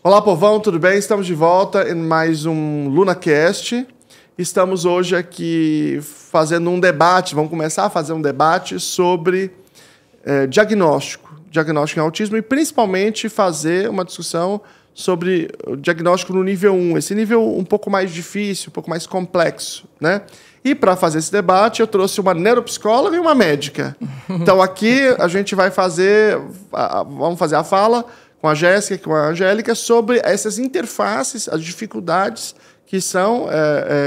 Olá, povão, tudo bem? Estamos de volta em mais um LunaCast. Estamos hoje aqui fazendo um debate, vamos começar a fazer um debate sobre diagnóstico em autismo e principalmente fazer uma discussão sobre o diagnóstico no nível 1, esse nível um pouco mais difícil, um pouco mais complexo, né? E para fazer esse debate, eu trouxe uma neuropsicóloga e uma médica. Então aqui a gente vai vamos fazer a fala com a Jéssica e com a Angélica sobre essas interfaces, as dificuldades que são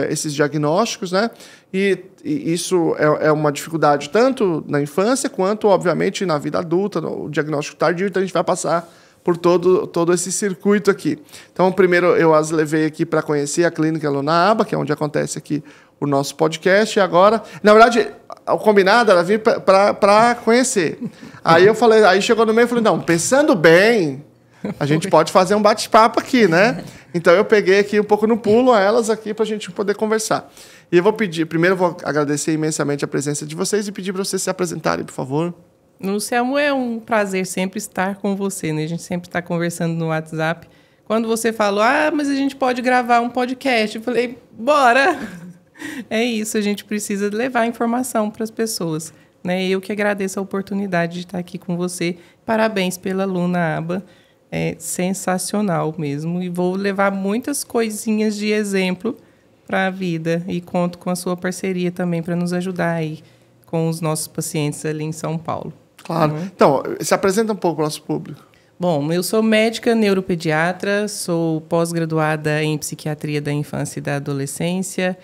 esses diagnósticos, né? E isso é uma dificuldade tanto na infância quanto, obviamente, na vida adulta, no diagnóstico tardio. Então a gente vai passar por todo esse circuito aqui. Então, primeiro eu as levei aqui para conhecer a Clínica Lunaaba, que é onde acontece aqui o nosso podcast, e agora... Na verdade, o combinado era vir para conhecer. Aí chegou no meio e falei, não, pensando bem, a gente pode fazer um bate-papo aqui, né? Então eu peguei aqui um pouco no pulo a elas aqui para a gente poder conversar. E eu vou pedir, primeiro eu vou agradecer imensamente a presença de vocês e pedir para vocês se apresentarem, por favor. Luciano, é um prazer sempre estar com você, né? A gente sempre está conversando no WhatsApp. Quando você falou, mas a gente pode gravar um podcast, eu falei, bora! É isso, a gente precisa levar informação para as pessoas, né? Eu que agradeço a oportunidade de estar aqui com você. Parabéns pela Lunaaba, é sensacional mesmo. E vou levar muitas coisinhas de exemplo para a vida e conto com a sua parceria também para nos ajudar aí com os nossos pacientes ali em São Paulo. Claro. Então, se apresenta um pouco para o nosso público. Bom, eu sou médica neuropediatra, sou pós-graduada em psiquiatria da infância e da adolescência.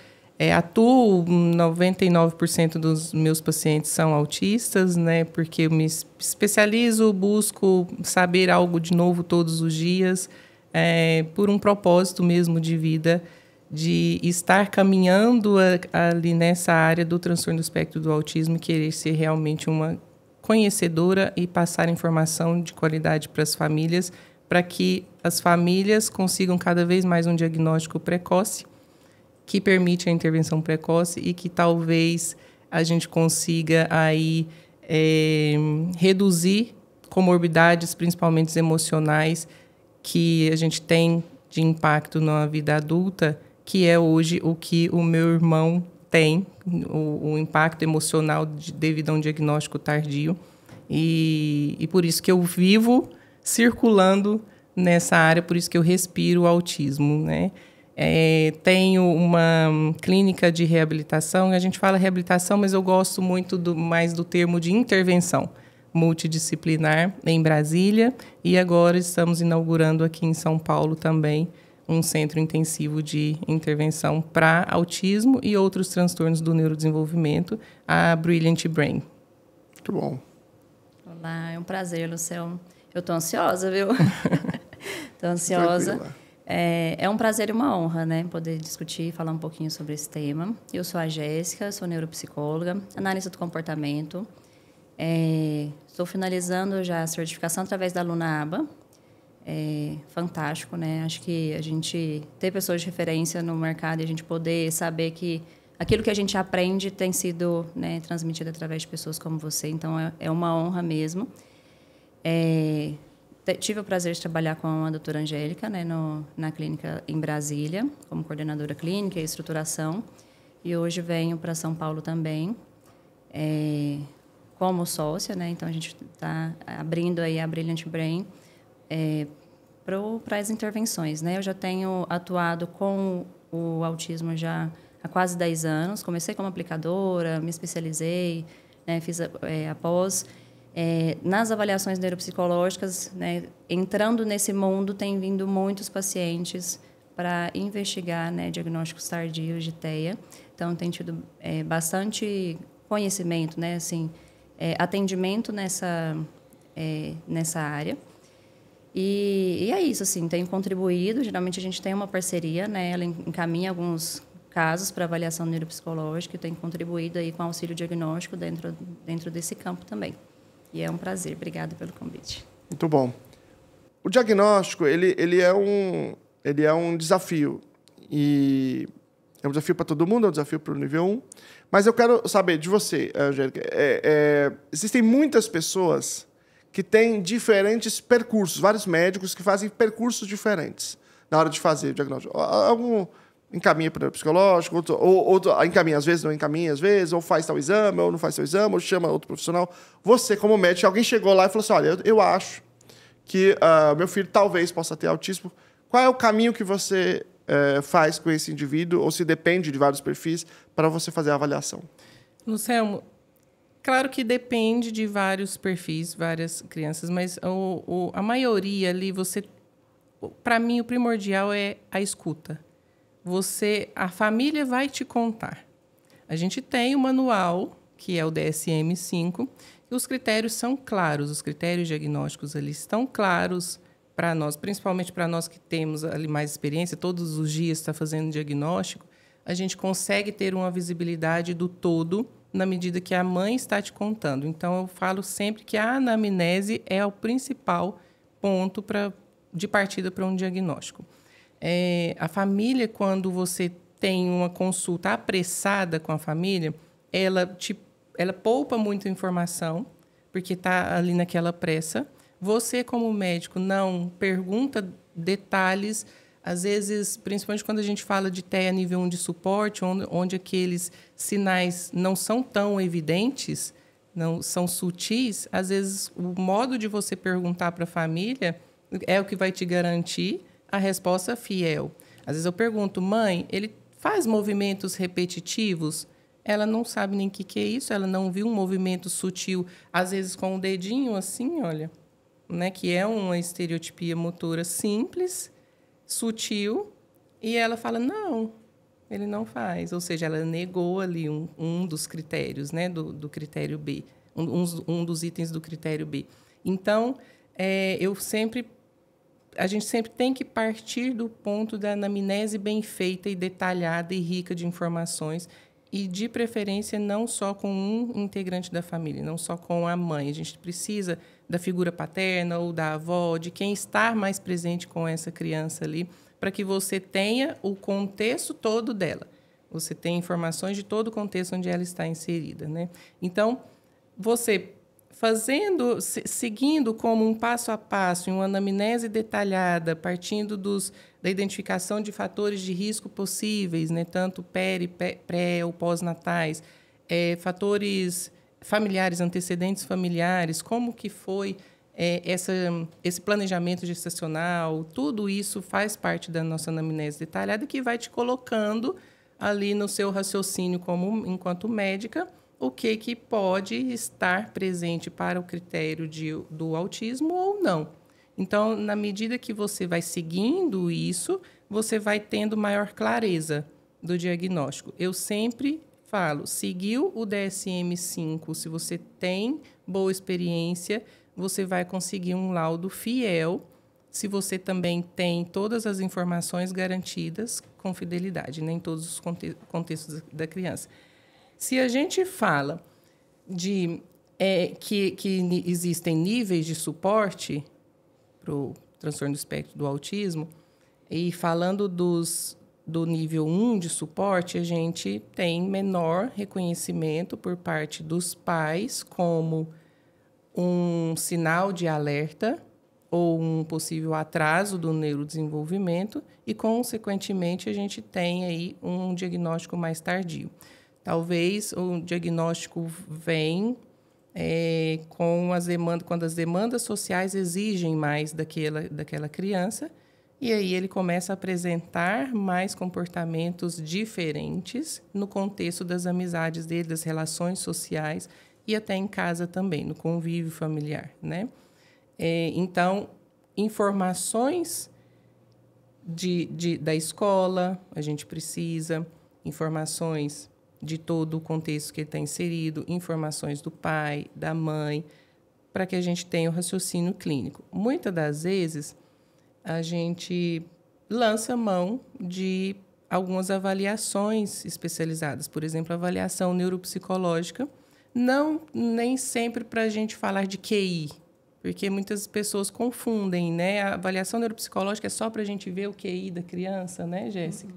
Atuo, 99% dos meus pacientes são autistas, né? Porque eu me especializo, busco saber algo de novo todos os dias, por um propósito mesmo de vida, de estar caminhando ali nessa área do transtorno do espectro do autismo e querer ser realmente uma conhecedora e passar informação de qualidade para as famílias, para que as famílias consigam cada vez mais um diagnóstico precoce, que permite a intervenção precoce e que talvez a gente consiga aí reduzir comorbidades, principalmente emocionais, que a gente tem de impacto na vida adulta, que é hoje o que o meu irmão tem, o impacto emocional devido a um diagnóstico tardio. E por isso que eu vivo circulando nessa área, por isso que eu respiro o autismo, né? Tenho uma clínica de reabilitação, a gente fala reabilitação, mas eu gosto muito mais do termo de intervenção multidisciplinar em Brasília, e agora estamos inaugurando aqui em São Paulo também um centro intensivo de intervenção para autismo e outros transtornos do neurodesenvolvimento, a Brilliant Brain. Muito bom. Olá, é um prazer, Luciano. Eu estou ansiosa, viu? Estou ansiosa. É um prazer e uma honra, né, poder discutir e falar um pouquinho sobre esse tema. Eu sou a Jéssica, sou neuropsicóloga, analista do comportamento. Estou finalizando já a certificação através da Lunaaba. Fantástico, né? Acho que a gente ter pessoas de referência no mercado e a gente poder saber que aquilo que a gente aprende tem sido, né, transmitido através de pessoas como você. Então, é uma honra mesmo. Tive o prazer de trabalhar com a doutora Angélica, né, na clínica em Brasília, como coordenadora clínica e estruturação. E hoje venho para São Paulo também, como sócia, né? Então, a gente está abrindo aí a Brilliant Brain para as intervenções, né? Eu já tenho atuado com o autismo já há quase 10 anos. Comecei como aplicadora, me especializei, né? Fiz após. Nas avaliações neuropsicológicas, né? Entrando nesse mundo, tem vindo muitos pacientes para investigar, né, diagnósticos tardios de TEA. Então, tem tido bastante conhecimento, né? Assim, atendimento nessa área. E é isso, assim, tenho contribuído. Geralmente a gente tem uma parceria, né? Ela encaminha alguns casos para avaliação neuropsicológica e tenho contribuído aí com auxílio diagnóstico dentro desse campo também. E é um prazer. Obrigada pelo convite. Muito bom. O diagnóstico, ele é um desafio. E é um desafio para todo mundo, é um desafio para o nível 1. Mas eu quero saber de você, Angélica. Existem muitas pessoas que tem diferentes percursos, vários médicos que fazem percursos diferentes na hora de fazer o diagnóstico. Algum encaminha para o psicológico, outro encaminha às vezes, não encaminha às vezes, ou faz tal exame, ou não faz tal exame, ou chama outro profissional. Você, como médico, alguém chegou lá e falou assim, olha, eu acho que meu filho talvez possa ter autismo. Qual é o caminho que você faz com esse indivíduo, ou se depende de vários perfis, para você fazer a avaliação? Luciano, claro que depende de vários perfis, várias crianças, mas a maioria ali, para mim, o primordial é a escuta. A família vai te contar. A gente tem o manual, que é o DSM-5, e os critérios são claros, os critérios diagnósticos ali estão claros para nós, principalmente para nós que temos ali mais experiência, todos os dias está fazendo diagnóstico, a gente consegue ter uma visibilidade do todo na medida que a mãe está te contando. Então, eu falo sempre que a anamnese é o principal ponto de partida para um diagnóstico. A família, quando você tem uma consulta apressada com a família, ela poupa muita informação, porque está ali naquela pressa. Você, como médico, não pergunta detalhes, às vezes, principalmente quando a gente fala de TEA nível 1 de suporte, onde aqueles sinais não são tão evidentes, não são sutis, às vezes o modo de você perguntar para a família é o que vai te garantir a resposta fiel. Às vezes eu pergunto, mãe, ele faz movimentos repetitivos? Ela não sabe nem o que é isso, ela não viu um movimento sutil, às vezes com o dedinho assim, olha, né, que é uma estereotipia motora simples, sutil, e ela fala, não, ele não faz. Ou seja, ela negou ali um dos critérios, né, do critério B, um dos itens do critério B. Então, a gente sempre tem que partir do ponto da anamnese bem feita e detalhada e rica de informações, e, de preferência, não só com um integrante da família, não só com a mãe. A gente precisa da figura paterna ou da avó, de quem está mais presente com essa criança ali, para que você tenha o contexto todo dela. Você tem informações de todo o contexto onde ela está inserida, né? Então, você seguindo como um passo a passo, em uma anamnese detalhada, partindo da identificação de fatores de risco possíveis, né, tanto pré ou pós-natais, fatores familiares, antecedentes familiares, como que foi esse planejamento gestacional, tudo isso faz parte da nossa anamnese detalhada, que vai te colocando ali no seu raciocínio enquanto médica, o que pode estar presente para o critério do autismo ou não. Então, na medida que você vai seguindo isso, você vai tendo maior clareza do diagnóstico. Eu sempre falo, seguiu o DSM-5, se você tem boa experiência, você vai conseguir um laudo fiel, se você também tem todas as informações garantidas com fidelidade, né, em todos os contextos da criança. Se a gente fala que existem níveis de suporte para o transtorno do espectro do autismo, e falando do nível 1 de suporte, a gente tem menor reconhecimento por parte dos pais como um sinal de alerta ou um possível atraso do neurodesenvolvimento e, consequentemente, a gente tem aí um diagnóstico mais tardio. Talvez o diagnóstico vem quando as demandas sociais exigem mais daquela criança, e aí ele começa a apresentar mais comportamentos diferentes no contexto das amizades dele, das relações sociais e até em casa também, no convívio familiar, né? Então, informações da escola, a gente precisa, informações de todo o contexto que ele está inserido, informações do pai, da mãe, para que a gente tenha o raciocínio clínico. Muitas das vezes, a gente lança mão de algumas avaliações especializadas, por exemplo, avaliação neuropsicológica, nem sempre para a gente falar de QI, porque muitas pessoas confundem, né? A avaliação neuropsicológica é só para a gente ver o QI da criança, né, Jéssica?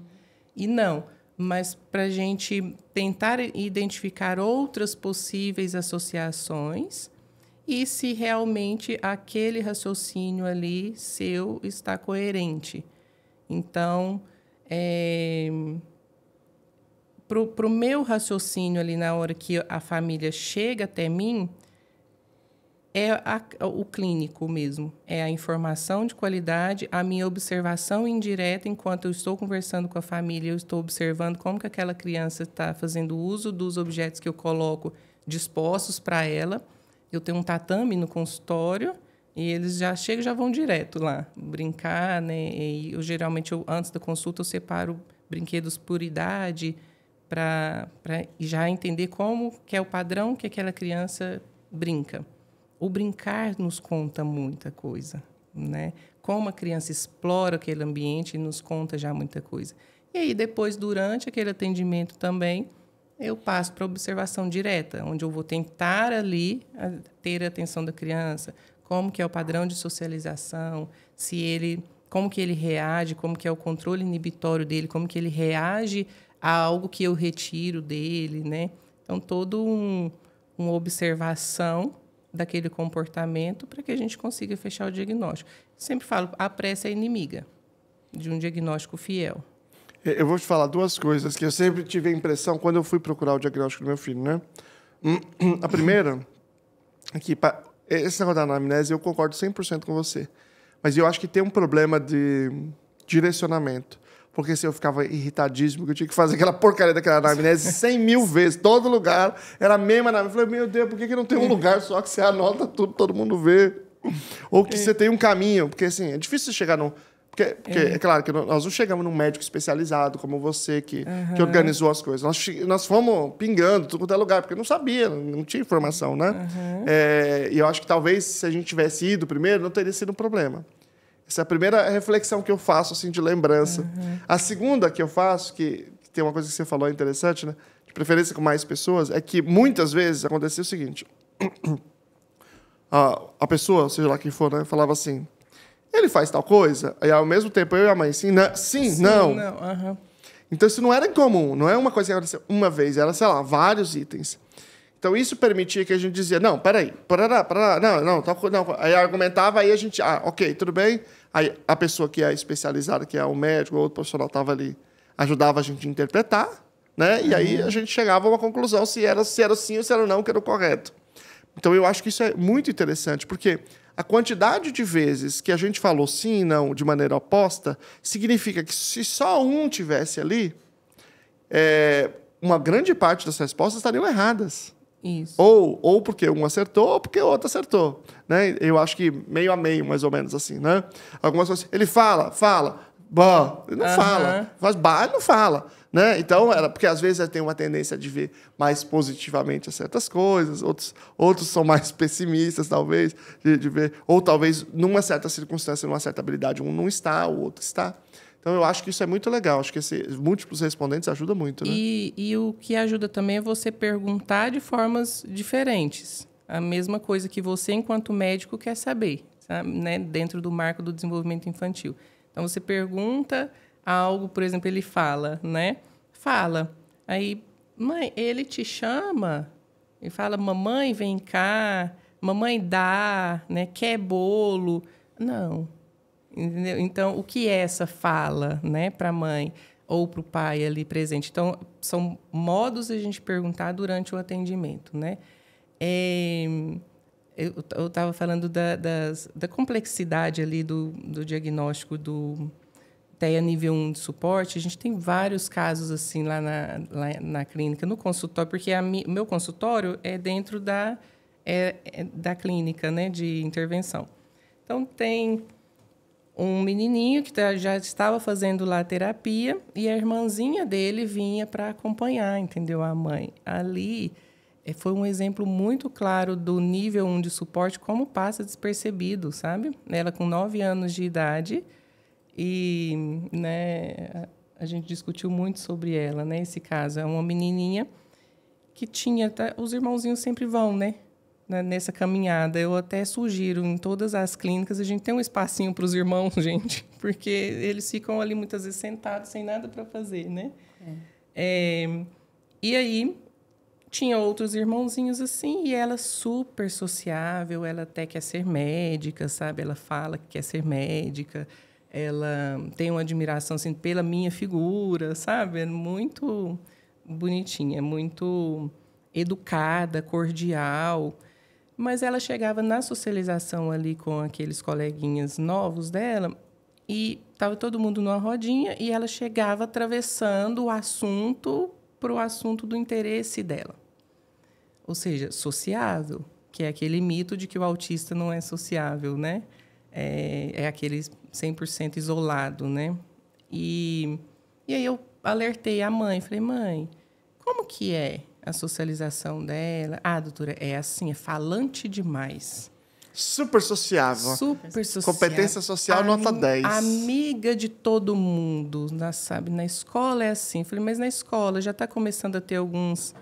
E não, mas para a gente tentar identificar outras possíveis associações e se realmente aquele raciocínio ali seu está coerente. Então, para o meu raciocínio ali na hora que a família chega até mim, o clínico mesmo. É a informação de qualidade, a minha observação indireta, enquanto eu estou conversando com a família, eu estou observando como que aquela criança está fazendo uso dos objetos que eu coloco dispostos para ela. Eu tenho um tatame no consultório e eles já chegam e já vão direto lá brincar, né? E geralmente, antes da consulta, eu separo brinquedos por idade para já entender como que é o padrão que aquela criança brinca. O brincar nos conta muita coisa, né? Como a criança explora aquele ambiente, nos conta já muita coisa. E aí, depois, durante aquele atendimento também, eu passo para a observação direta, onde eu vou tentar ali ter a atenção da criança, como que é o padrão de socialização, como que ele reage, como que é o controle inibitório dele, como que ele reage a algo que eu retiro dele, né? Então, toda uma observação daquele comportamento para que a gente consiga fechar o diagnóstico. Sempre falo, a pressa é inimiga de um diagnóstico fiel. Eu vou te falar duas coisas que eu sempre tive a impressão quando eu fui procurar o diagnóstico do meu filho, né? A primeira é que esse negócio da anamnese eu concordo 100% com você, mas eu acho que tem um problema de direcionamento. Porque se eu ficava irritadíssimo, que eu tinha que fazer aquela porcaria daquela anamnese 100 mil vezes, todo lugar, era a mesma anamnese. Eu falei, meu Deus, por que não tem um lugar só que você anota tudo, todo mundo vê? Ou que você tem um caminho, porque assim, é difícil você chegar num... Porque é claro que nós não chegamos num médico especializado como você, que organizou as coisas. Nós fomos pingando tudo quanto é lugar, porque não sabia, não tinha informação, né? E eu acho que talvez, se a gente tivesse ido primeiro, não teria sido um problema. Essa é a primeira reflexão que eu faço, assim, de lembrança. A segunda que eu faço, que tem uma coisa que você falou interessante, né? De preferência com mais pessoas, é que muitas vezes acontecia o seguinte. A pessoa, seja lá quem for, né, falava assim, ele faz tal coisa, aí ao mesmo tempo eu e a mãe, sim, não. Então isso não era incomum, não é uma coisa que aconteceu uma vez, era, sei lá, vários itens. Então, isso permitia que a gente dizia, não, peraí, não. Aí argumentava, aí a gente, ok, tudo bem. Aí a pessoa que é especializada, que é o médico ou outro profissional, estava ali, ajudava a gente a interpretar, né? E aí a gente chegava a uma conclusão se era sim ou se era não, que era o correto. Então, eu acho que isso é muito interessante, porque a quantidade de vezes que a gente falou sim e não de maneira oposta, significa que se só um tivesse ali, uma grande parte das respostas estariam erradas. Isso. Ou porque um acertou, ou porque o outro acertou. Né? Eu acho que meio a meio, mais ou menos assim. Né? Algumas coisas. Ele fala, bah, ele não fala. Faz bah, ele não fala. Né? Então, porque às vezes tem uma tendência de ver mais positivamente certas coisas, outros são mais pessimistas, talvez, de ver. Ou talvez, numa certa circunstância, numa certa habilidade, um não está, o outro está. Então, eu acho que isso é muito legal. Acho que esses múltiplos respondentes ajuda muito. Né? E o que ajuda também é você perguntar de formas diferentes. A mesma coisa que você, enquanto médico, quer saber, sabe? Né? Dentro do marco do desenvolvimento infantil. Então, você pergunta algo, por exemplo, ele fala, né? Fala. Aí, mãe, ele te chama? Ele fala, mamãe, vem cá. Mamãe, dá, né? Quer bolo? Não. Entendeu? Então, o que é essa fala, né, para a mãe ou para o pai ali presente? Então, são modos de a gente perguntar durante o atendimento, né? Eu estava falando da complexidade ali do diagnóstico do TEA nível 1 de suporte. A gente tem vários casos assim lá na clínica, no consultório, porque o meu consultório é dentro da clínica, né, de intervenção. Então, tem um menininho que já estava fazendo lá terapia e a irmãzinha dele vinha para acompanhar, entendeu? A mãe. Ali foi um exemplo muito claro do nível 1 de suporte, como passa despercebido, sabe? Ela com 9 anos de idade e, né, a gente discutiu muito sobre ela, né? Esse caso é uma menininha que tinha... Os irmãozinhos sempre vão, né? Nessa caminhada. Eu até sugiro, em todas as clínicas, a gente tem um espacinho para os irmãos, gente, porque eles ficam ali muitas vezes sentados, sem nada para fazer, né? E aí, tinha outros irmãozinhos assim, e ela super sociável, ela até quer ser médica, sabe? Ela fala que quer ser médica, ela tem uma admiração assim, pela minha figura, sabe? É muito bonitinha, muito educada, cordial. Mas ela chegava na socialização ali com aqueles coleguinhas novos dela e estava todo mundo numa rodinha e ela chegava atravessando o assunto para o assunto do interesse dela. Ou seja, sociável, que é aquele mito de que o autista não é sociável, né? É aquele 100% isolado, né? E aí eu alertei a mãe, falei, mãe, como que é a socialização dela? Ah, doutora, é assim, é falante demais. Super sociável. Super sociável. Competência social, nota 10. Amiga de todo mundo, sabe? Na escola é assim. Falei, mas na escola já está começando a ter alguns...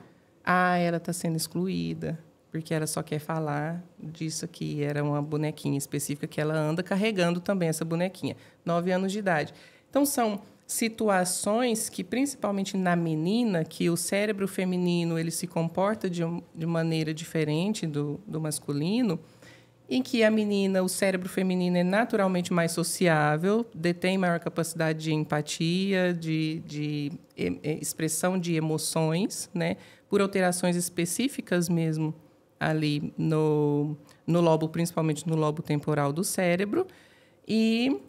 Ah, ela está sendo excluída, porque ela só quer falar disso aqui. Era uma bonequinha específica que ela anda carregando também, essa bonequinha. 9 anos de idade. Então, são situações que, principalmente na menina, que o cérebro feminino ele se comporta de maneira diferente do masculino, em que a menina, o cérebro feminino é naturalmente mais sociável, detém maior capacidade de empatia, de expressão de emoções, né? Por alterações específicas mesmo ali no lobo, principalmente no lobo temporal do cérebro, e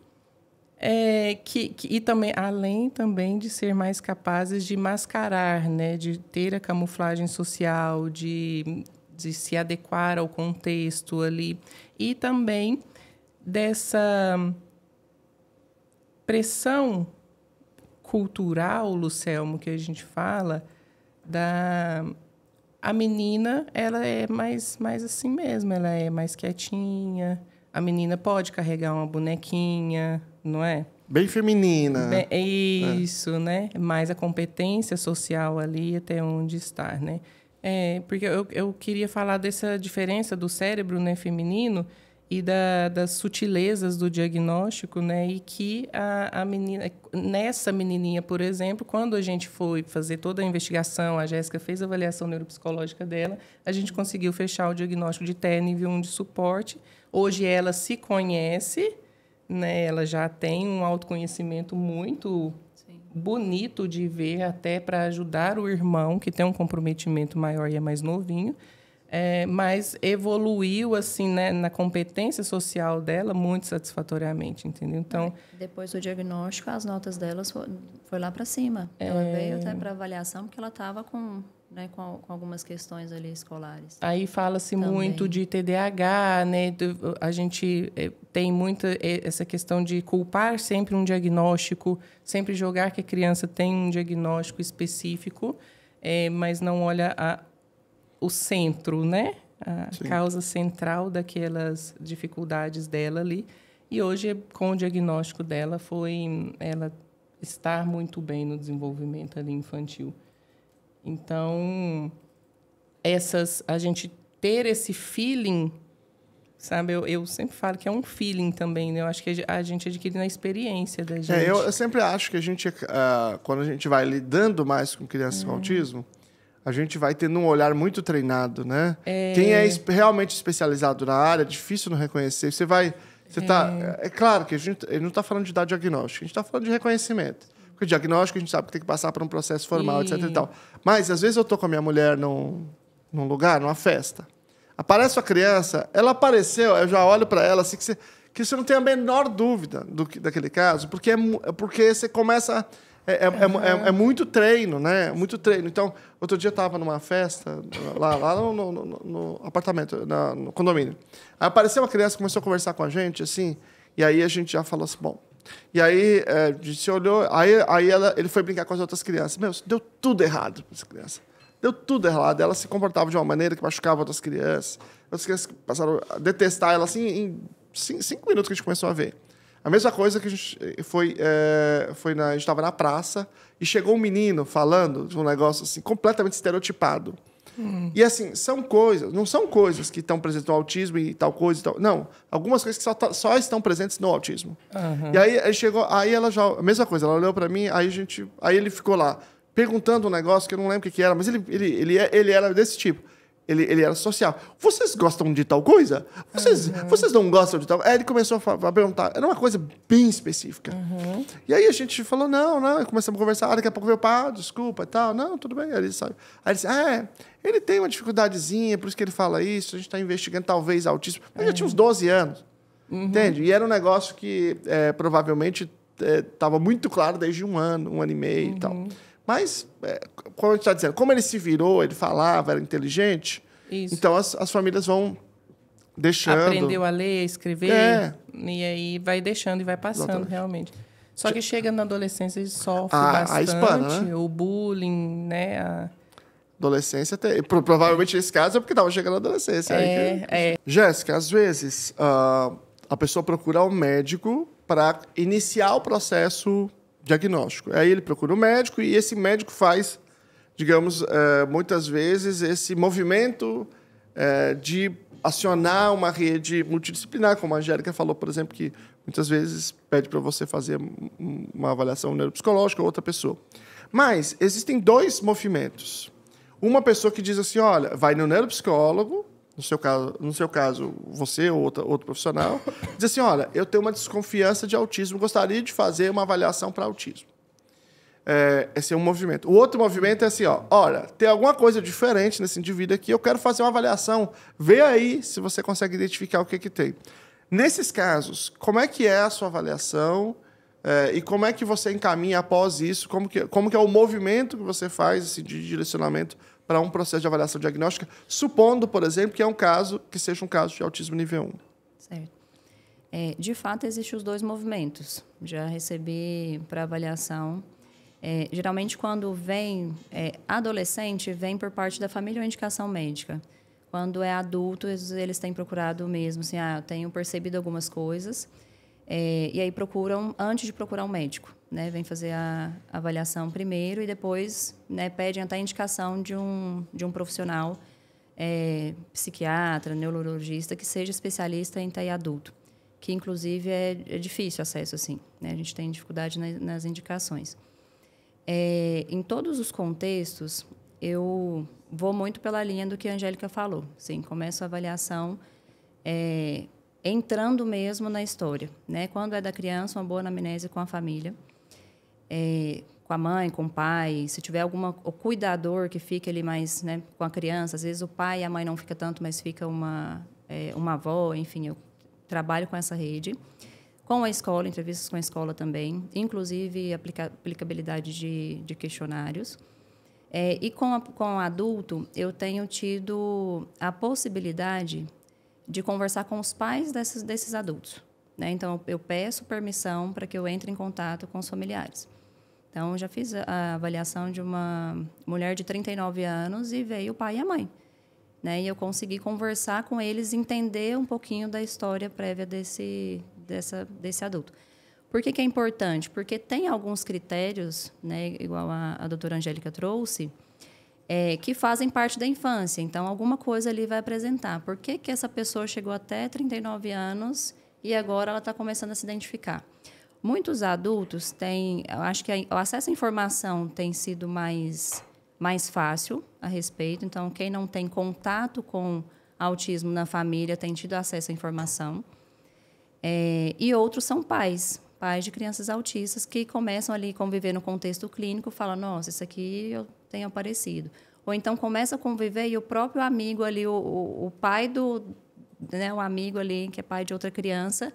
também, além também de ser mais capazes de mascarar, né? De ter a camuflagem social, de se adequar ao contexto ali, e também dessa pressão cultural, Lucelmo, que a gente fala, a menina, ela é mais assim mesmo, ela é mais quietinha, a menina pode carregar uma bonequinha, não é? Bem feminina. Isso, né? Mais a competência social ali até onde está, né? Porque eu queria falar dessa diferença do cérebro, né, feminino e das sutilezas do diagnóstico, né, e que a menina, nessa menininha, por exemplo, quando a gente foi fazer toda a investigação, a Jéssica fez a avaliação neuropsicológica dela, a gente conseguiu fechar o diagnóstico de TEA nível 1 de suporte. Hoje ela se conhece, né, ela já tem um autoconhecimento muito bonito de ver, até para ajudar o irmão, que tem um comprometimento maior e é mais novinho, mas evoluiu assim, né, na competência social dela muito satisfatoriamente, entendeu? Então, depois do diagnóstico, as notas delas foi lá para cima. Ela veio até para avaliação porque ela estava com algumas questões ali escolares. Aí fala-se muito de TDAH, né? A gente tem muita essa questão de culpar sempre um diagnóstico, sempre jogar que a criança tem um diagnóstico específico, mas não olha o centro, né? A causa central daquelas dificuldades dela ali. E hoje, com o diagnóstico dela, foi ela estar muito bem no desenvolvimento ali infantil. Então, a gente ter esse feeling, sabe? Eu sempre falo que é um feeling também, né? Eu acho que a gente adquire na experiência da gente. Eu sempre acho que a gente, quando a gente vai lidando mais com crianças com autismo, a gente vai tendo um olhar muito treinado, né? Quem é realmente especializado na área, é difícil não reconhecer. É claro que ele não está falando de dar diagnóstico, a gente está falando de reconhecimento. Porque o diagnóstico a gente sabe que tem que passar por um processo formal, etc. e tal. Mas, às vezes, eu estou com a minha mulher num lugar, numa festa. Aparece uma criança, ela apareceu, eu já olho para ela assim, que você não tem a menor dúvida daquele caso, porque você começa... É muito treino, né? Muito treino. Então, outro dia eu estava numa festa, lá no apartamento, no condomínio. Aí apareceu uma criança, começou a conversar com a gente, assim, e aí a gente já falou assim, bom... E aí, a gente olhou, ele foi brincar com as outras crianças. Meu, deu tudo errado para essa criança. Deu tudo errado. Ela se comportava de uma maneira que machucava outras crianças. Outras crianças passaram a detestar ela, assim, em 5 minutos que a gente começou a ver. A mesma coisa que a gente a gente estava na praça e chegou um menino falando de um negócio assim, completamente estereotipado. E assim, não são coisas que estão presentes no autismo e tal coisa e tal. Não, algumas coisas que só estão presentes no autismo. E aí chegou, aí ela já, a mesma coisa, ela olhou para mim, aí ele ficou lá, perguntando um negócio que eu não lembro o que era, mas ele era desse tipo. Ele era social. Vocês gostam de tal coisa? Vocês não gostam de tal coisa? Aí ele começou a perguntar. Era uma coisa bem específica. E aí a gente falou, não. E começamos a conversar. Daqui a pouco veio o pai, desculpa e tal. Não, tudo bem. Aí ele saiu. Aí ele disse, ele tem uma dificuldadezinha, por isso que ele fala isso. A gente está investigando talvez autismo. Mas já tinha uns 12 anos. Entende? E era um negócio que provavelmente estava muito claro desde um ano e meio e tal. Mas, como a gente está dizendo, como ele se virou, ele falava, era inteligente, então as famílias vão deixando... Aprendeu a ler, a escrever, e aí vai deixando e vai passando, exatamente, realmente. Só que chega na adolescência e sofre bastante, espana, né? O bullying, né? Adolescência, provavelmente nesse caso é porque estava chegando na adolescência. Jéssica, às vezes a pessoa procura um médico para iniciar o processo diagnóstico. Aí ele procura o médico e esse médico faz, digamos, muitas vezes esse movimento de acionar uma rede multidisciplinar, como a Angélica falou, por exemplo, que muitas vezes pede para você fazer uma avaliação neuropsicológica ou outra pessoa. Mas existem dois movimentos. Uma pessoa que diz assim, olha, vai no neuropsicólogo, no seu caso, você ou outro profissional, diz assim, olha, eu tenho uma desconfiança de autismo, gostaria de fazer uma avaliação para autismo. Esse é um movimento. O outro movimento é assim, olha, tem alguma coisa diferente nesse indivíduo aqui, eu quero fazer uma avaliação, vê aí se você consegue identificar o que tem. Nesses casos, como é que é a sua avaliação e como é que você encaminha após isso, como que é o movimento que você faz assim, de direcionamento para um processo de avaliação diagnóstica, supondo, por exemplo, que seja um caso de autismo nível 1. Certo. De fato, existem os dois movimentos. Já recebi para avaliação. Geralmente, quando vem adolescente, vem por parte da família ou indicação médica. Quando é adulto, eles têm procurado mesmo, assim, eu tenho percebido algumas coisas, e aí procuram, antes de procurar um médico, né? Vem fazer a avaliação primeiro e depois, né, pedem até a indicação de um profissional, psiquiatra, neurologista, que seja especialista em TI adulto, que inclusive é difícil acesso, assim, né? A gente tem dificuldade nas indicações. Em todos os contextos, eu vou muito pela linha do que a Angélica falou. Sim, começo a avaliação entrando mesmo na história, né? Quando é da criança, uma boa anamnese com a família, com a mãe, com o pai. Se tiver o cuidador que fica ali mais, né, com a criança, às vezes o pai e a mãe não fica tanto, mas fica uma avó, enfim, eu trabalho com essa rede. Com a escola, entrevistas com a escola também, inclusive aplicabilidade de questionários. E com o adulto, eu tenho tido a possibilidade de conversar com os pais desses adultos, né? Então, eu peço permissão para que eu entre em contato com os familiares. Então, eu já fiz a avaliação de uma mulher de 39 anos e veio o pai e a mãe, né? E eu consegui conversar com eles, entender um pouquinho da história prévia desse adulto. Por que é importante? Porque tem alguns critérios, né, igual a doutora Angélica trouxe, que fazem parte da infância. Então, alguma coisa ali vai apresentar. Por que essa pessoa chegou até 39 anos e agora ela está começando a se identificar? Muitos adultos têm... Eu acho que o acesso à informação tem sido mais fácil a respeito. Então, quem não tem contato com autismo na família tem tido acesso à informação. E outros são pais de crianças autistas que começam ali a conviver no contexto clínico, falam, nossa, isso aqui eu tenho aparecido. Ou então começa a conviver e o próprio amigo ali, o pai né, o amigo ali, que é pai de outra criança,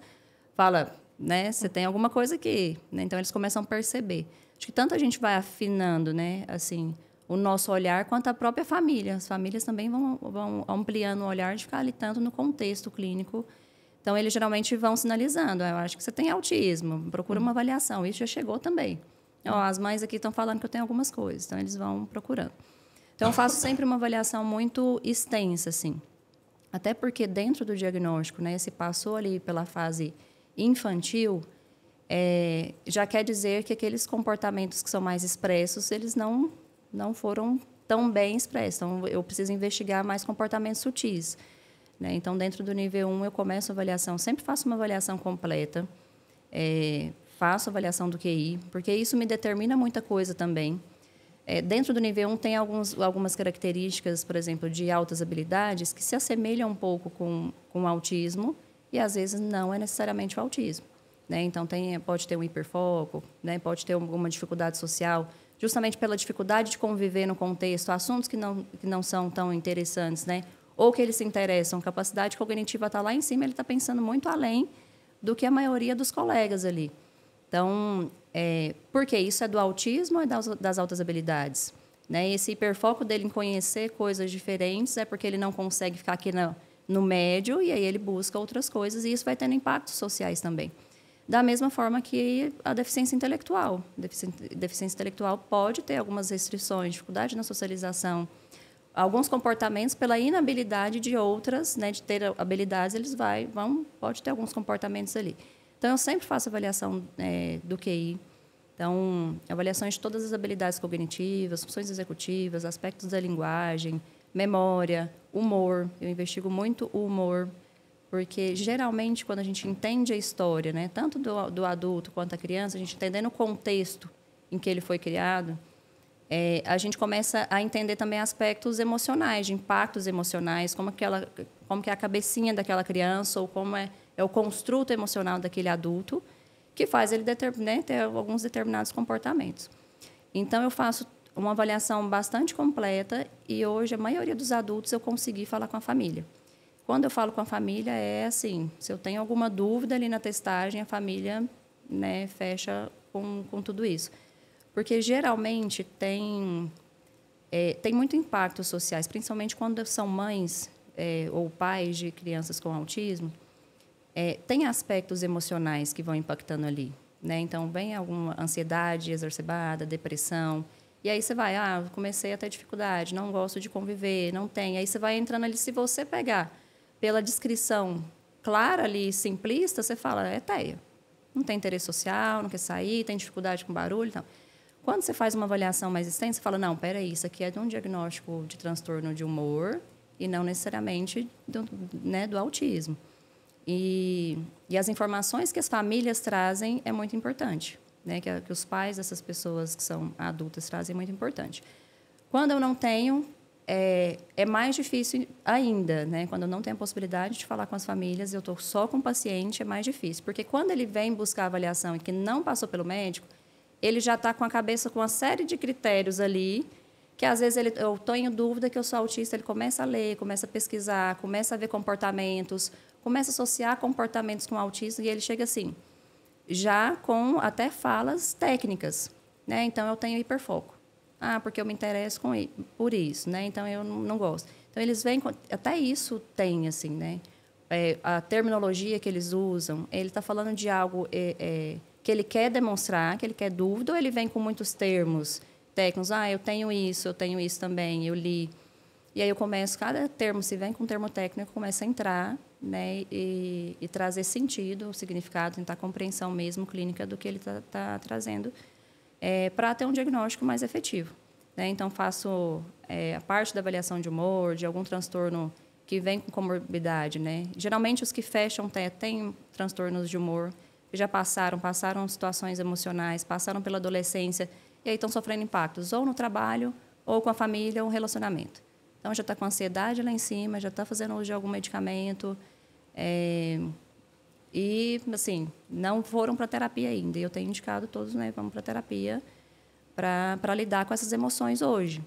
fala, né, você tem alguma coisa aqui. Né? Então, eles começam a perceber. Acho que tanto a gente vai afinando, né, assim, o nosso olhar, quanto a própria família. As famílias também vão ampliando o olhar de ficar ali tanto no contexto clínico. Então, eles geralmente vão sinalizando, eu acho que você tem autismo, procura uma avaliação. Isso já chegou também. As mães aqui estão falando que eu tenho algumas coisas, então eles vão procurando. Então, eu faço sempre uma avaliação muito extensa, assim. Até porque dentro do diagnóstico, né, se passou ali pela fase infantil, já quer dizer que aqueles comportamentos que são mais expressos, eles não foram tão bem expressos. Então, eu preciso investigar mais comportamentos sutis. Né? Então, dentro do nível 1, eu começo a avaliação. Sempre faço uma avaliação completa. Faço avaliação do QI, porque isso me determina muita coisa também. Dentro do nível 1 tem algumas características, por exemplo, de altas habilidades que se assemelham um pouco com o autismo e, às vezes, não é necessariamente o autismo. Né? Então, pode ter um hiperfoco, né? Pode ter alguma dificuldade social, justamente pela dificuldade de conviver no contexto, assuntos que não são tão interessantes, né? Ou que eles se interessam, capacidade cognitiva está lá em cima, ele está pensando muito além do que a maioria dos colegas ali. Então, por que isso é do autismo ou é das altas habilidades? Né? Esse hiperfoco dele em conhecer coisas diferentes é porque ele não consegue ficar aqui no médio e aí ele busca outras coisas e isso vai tendo impactos sociais também. Da mesma forma que a deficiência intelectual. Deficiência intelectual pode ter algumas restrições, dificuldade na socialização, alguns comportamentos pela inabilidade de outras, né, de ter habilidades, pode ter alguns comportamentos ali. Então, eu sempre faço avaliação do QI. Então, avaliações de todas as habilidades cognitivas, funções executivas, aspectos da linguagem, memória, humor. Eu investigo muito o humor, porque, geralmente, quando a gente entende a história, né, tanto do adulto quanto da criança, a gente entendendo o contexto em que ele foi criado, a gente começa a entender também aspectos emocionais, de impactos emocionais, como que é a cabecinha daquela criança ou como é o construto emocional daquele adulto, que faz ele ter alguns determinados comportamentos. Então, eu faço uma avaliação bastante completa e, hoje, a maioria dos adultos eu consegui falar com a família. Quando eu falo com a família, é assim, se eu tenho alguma dúvida ali na testagem, a família, né, fecha com tudo isso. Porque, geralmente, tem muito impactos sociais, principalmente quando são mães ou pais de crianças com autismo, tem aspectos emocionais que vão impactando ali. Né? Então, vem alguma ansiedade exacerbada, depressão, e aí você vai, comecei a ter dificuldade, não gosto de conviver, não tem. Aí você vai entrando ali, se você pegar pela descrição clara ali, simplista, você fala, TEA. Não tem interesse social, não quer sair, tem dificuldade com barulho. Então, quando você faz uma avaliação mais extensa, você fala, não, peraí, isso aqui é de um diagnóstico de transtorno de humor e não necessariamente do autismo. E as informações que as famílias trazem é muito importante, né? Que os pais dessas pessoas que são adultas trazem é muito importante. Quando eu não tenho, é mais difícil ainda, né? Quando eu não tenho a possibilidade de falar com as famílias, eu estou só com o paciente, é mais difícil. Porque quando ele vem buscar avaliação e que não passou pelo médico, ele já está com a cabeça com uma série de critérios ali, que às vezes eu estou em dúvida que eu sou autista, ele começa a ler, começa a pesquisar, começa a ver comportamentos, começa a associar comportamentos com autismo e ele chega assim, já com até falas técnicas, né? Então, eu tenho hiperfoco. Porque eu me interesso por isso, né? Então, eu não gosto. Então, eles vêm... Até isso tem, assim, né? A terminologia que eles usam, ele está falando de algo que ele quer demonstrar, que ele quer dúvida, ou ele vem com muitos termos técnicos. Eu tenho isso também, eu li. E aí eu começo, cada termo, se vem com um termo técnico, começa a entrar, né, e trazer sentido, significado, tentar compreensão mesmo clínica do que ele está trazendo, para ter um diagnóstico mais efetivo. Né? Então, faço a parte da avaliação de humor, de algum transtorno que vem com comorbidade. Né? Geralmente, os que fecham têm transtornos de humor, que já passaram situações emocionais, passaram pela adolescência, e aí estão sofrendo impactos, ou no trabalho, ou com a família, ou um relacionamento. Então, já está com ansiedade lá em cima, já está fazendo uso de algum medicamento. E, assim, não foram para terapia ainda. E eu tenho indicado todos, né, vamos para terapia para lidar com essas emoções hoje.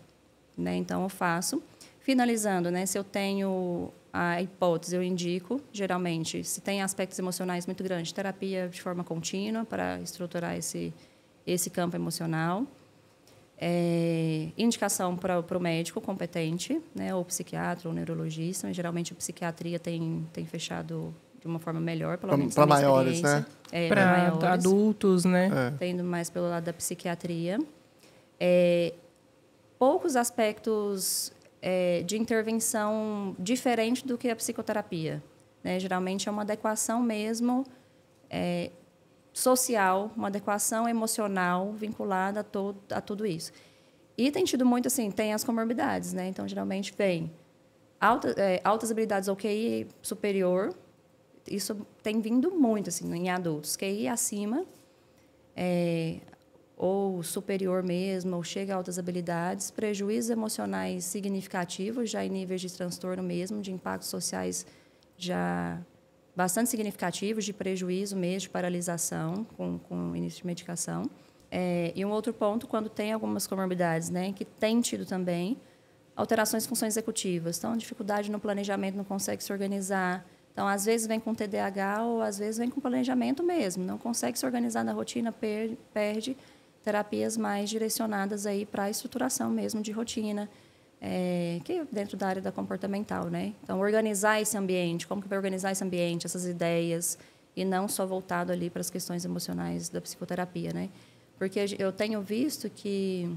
Né? Então, eu faço. Finalizando, né, se eu tenho a hipótese, eu indico, geralmente, se tem aspectos emocionais muito grandes, terapia de forma contínua para estruturar esse campo emocional. Indicação para o médico competente, né, ou psiquiatra ou neurologista, mas geralmente a psiquiatria tem fechado de uma forma melhor, pelo menos para maiores, né? Para adultos, né? Tendo mais pelo lado da psiquiatria. Poucos aspectos de intervenção diferente do que a psicoterapia. Né? Geralmente é uma adequação mesmo social, uma adequação emocional vinculada a tudo isso. E tem tido muito, assim, tem as comorbidades, né? Então, geralmente, vem altas habilidades ou QI superior, isso tem vindo muito, assim, em adultos. QI acima, ou superior mesmo, ou chega a altas habilidades, prejuízos emocionais significativos, já em níveis de transtorno mesmo, de impactos sociais já bastante significativos, de prejuízo mesmo, de paralisação com início de medicação. E um outro ponto, quando tem algumas comorbidades, né, que tem tido também alterações de funções executivas. Então, dificuldade no planejamento, não consegue se organizar. Então, às vezes vem com TDAH ou às vezes vem com planejamento mesmo. Não consegue se organizar na rotina, perde terapias mais direcionadas aí para a estruturação mesmo de rotina, que é dentro da área da comportamental, né? Então, organizar esse ambiente, como que vai organizar esse ambiente, essas ideias, e não só voltado ali para as questões emocionais da psicoterapia, né? Porque eu tenho visto que,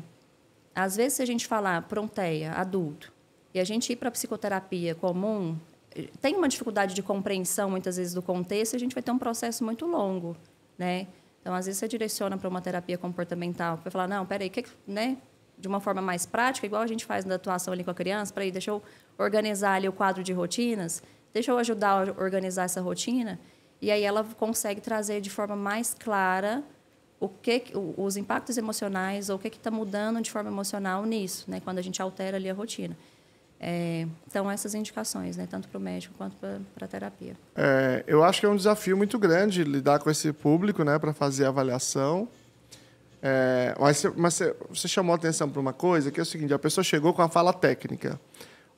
às vezes, se a gente falar pronteia, adulto, e a gente ir para a psicoterapia comum, tem uma dificuldade de compreensão, muitas vezes, do contexto, e a gente vai ter um processo muito longo, né? Então, às vezes, você direciona para uma terapia comportamental, vai falar, não, peraí, né? De uma forma mais prática, igual a gente faz na atuação ali com a criança, peraí, deixa eu organizar ali o quadro de rotinas, deixa eu ajudar a organizar essa rotina, e aí ela consegue trazer de forma mais clara os impactos emocionais ou o que está mudando de forma emocional nisso, né? Quando a gente altera ali a rotina. Então, essas indicações, né? Tanto para o médico quanto para a terapia. Eu acho que é um desafio muito grande lidar com esse público, né, para fazer a avaliação. Mas você chamou a atenção para uma coisa, que é o seguinte, a pessoa chegou com a fala técnica.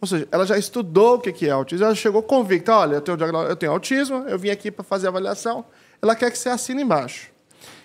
Ou seja, ela já estudou o que é autismo, ela chegou convicta, olha, eu tenho autismo, eu vim aqui para fazer a avaliação, ela quer que você assine embaixo.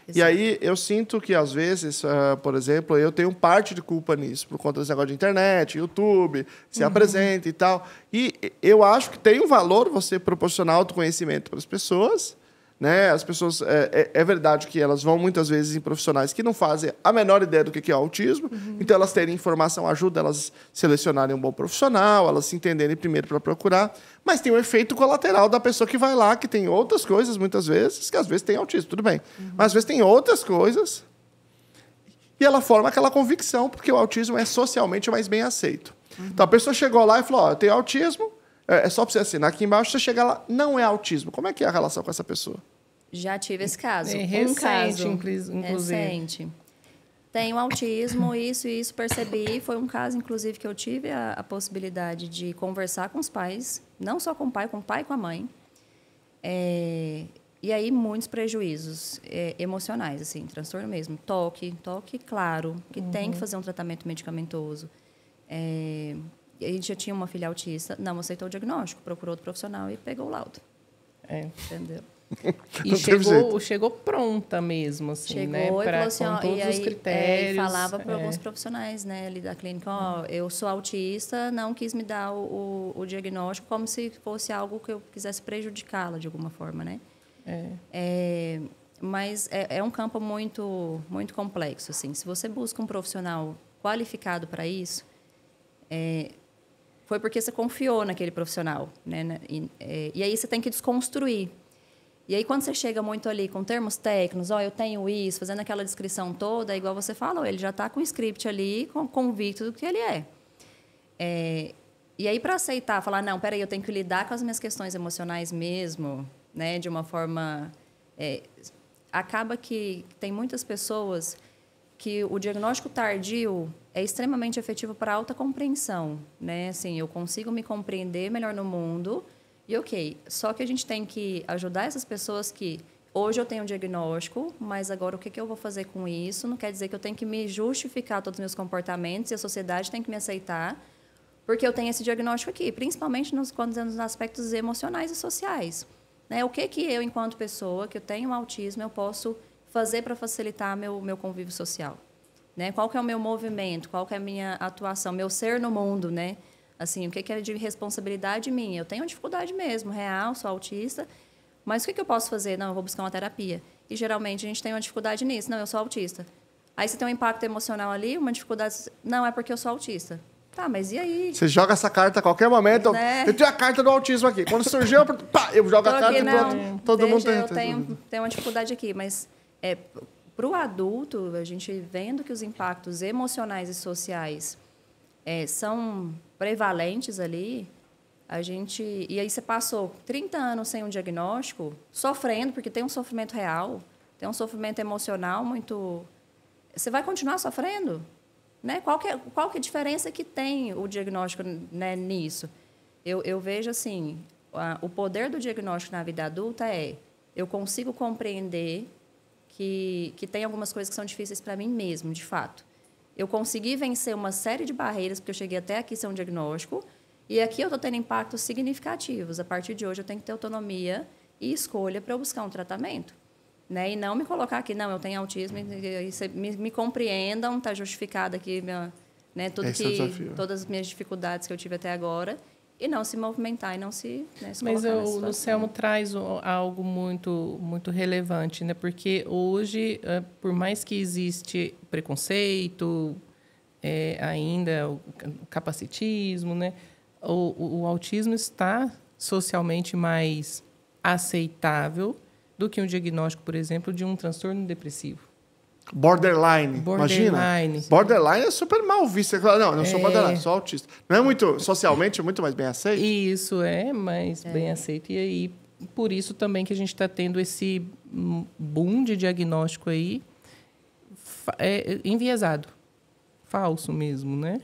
Exato. E aí eu sinto que, às vezes, por exemplo, eu tenho parte de culpa nisso, por conta desse negócio de internet, YouTube, se apresenta e tal. E eu acho que tem um valor você proporcionar autoconhecimento para as pessoas, né? As pessoas, é verdade que elas vão muitas vezes em profissionais que não fazem a menor ideia do que é autismo, então elas terem informação ajuda elas selecionarem um bom profissional, elas se entenderem primeiro para procurar, mas tem um efeito colateral da pessoa que vai lá, que tem outras coisas, muitas vezes, que às vezes tem autismo, tudo bem, mas às vezes tem outras coisas, e ela forma aquela convicção, porque o autismo é socialmente mais bem aceito. Então a pessoa chegou lá e falou, eu tenho autismo, é só para você assinar aqui embaixo, você chega lá, não é autismo. Como é que é a relação com essa pessoa? Já tive esse caso. Um caso, inclusive. Recente. Tenho autismo, isso e isso, percebi. Foi um caso, inclusive, que eu tive a possibilidade de conversar com os pais, não só com o pai e com a mãe. E aí, muitos prejuízos emocionais, assim, transtorno mesmo. Toque claro, que tem que fazer um tratamento medicamentoso. A gente já tinha uma filha autista, não aceitou o diagnóstico, procurou outro profissional e pegou o laudo. Entendeu? E chegou pronta mesmo, assim, chegou, né? Com todos os critérios. Falava para alguns profissionais, né, ali da clínica, eu sou autista, não quis me dar o diagnóstico como se fosse algo que eu quisesse prejudicá-la de alguma forma, né? Mas é um campo muito, muito complexo, assim. Se você busca um profissional qualificado para isso, foi porque você confiou naquele profissional, né? E aí você tem que desconstruir. E aí, quando você chega muito ali com termos técnicos, eu tenho isso, fazendo aquela descrição toda, igual você falou, ele já está com o script ali, convicto do que ele é. E aí, para aceitar, falar, não, peraí, eu tenho que lidar com as minhas questões emocionais mesmo, né, de uma forma... acaba que tem muitas pessoas que o diagnóstico tardio é extremamente efetivo para a autocompreensão, né? Assim, eu consigo me compreender melhor no mundo e ok. Só que a gente tem que ajudar essas pessoas que hoje eu tenho um diagnóstico, mas agora o que eu vou fazer com isso? Não quer dizer que eu tenho que me justificar todos os meus comportamentos e a sociedade tem que me aceitar porque eu tenho esse diagnóstico aqui, principalmente nos aspectos emocionais e sociais. Né? O que eu, enquanto pessoa, que eu tenho um autismo, eu posso fazer para facilitar meu convívio social? Né? Qual que é o meu movimento? Qual que é a minha atuação? Meu ser no mundo, né? Assim, o que é de responsabilidade minha? Eu tenho uma dificuldade mesmo, real, sou autista, mas o que eu posso fazer? Não, eu vou buscar uma terapia. E, geralmente, a gente tem uma dificuldade nisso. Não, eu sou autista. Aí, você tem um impacto emocional ali, uma dificuldade... Não, é porque eu sou autista. Tá, mas e aí? Você joga essa carta a qualquer momento. Né? Eu tenho a carta do autismo aqui. Quando surgiu, eu jogo a carta e pronto. Todo mundo tem. Eu tenho uma dificuldade aqui, mas para o adulto, a gente vendo que os impactos emocionais e sociais são prevalentes ali, e aí você passou 30 anos sem um diagnóstico, sofrendo, porque tem um sofrimento real, tem um sofrimento emocional muito você vai continuar sofrendo? Né? Qual que é a diferença que tem o diagnóstico, né, nisso? Eu vejo assim, o poder do diagnóstico na vida adulta eu consigo compreender que tem algumas coisas que são difíceis para mim mesmo, de fato. Eu consegui vencer uma série de barreiras, porque eu cheguei até aqui sem um diagnóstico, e aqui eu estou tendo impactos significativos. A partir de hoje, eu tenho que ter autonomia e escolha para eu buscar um tratamento. Né? E não me colocar aqui, não, eu tenho autismo, e me compreendam, está justificado aqui né, todas as minhas dificuldades que eu tive até agora, e não se movimentar e não se, né, se Mas colocar o Lucelmo traz algo muito, muito relevante, né? Porque hoje, por mais que existe preconceito, ainda o capacitismo, né? O autismo está socialmente mais aceitável do que um diagnóstico, por exemplo, de um transtorno depressivo. Borderline. Imagina. Borderline é super mal visto. Não, eu sou borderline, sou autista. Não é muito, socialmente, é muito mais bem aceito? Isso é mais bem aceito. E aí, por isso também que a gente está tendo esse boom de diagnóstico aí enviesado. Falso mesmo, né?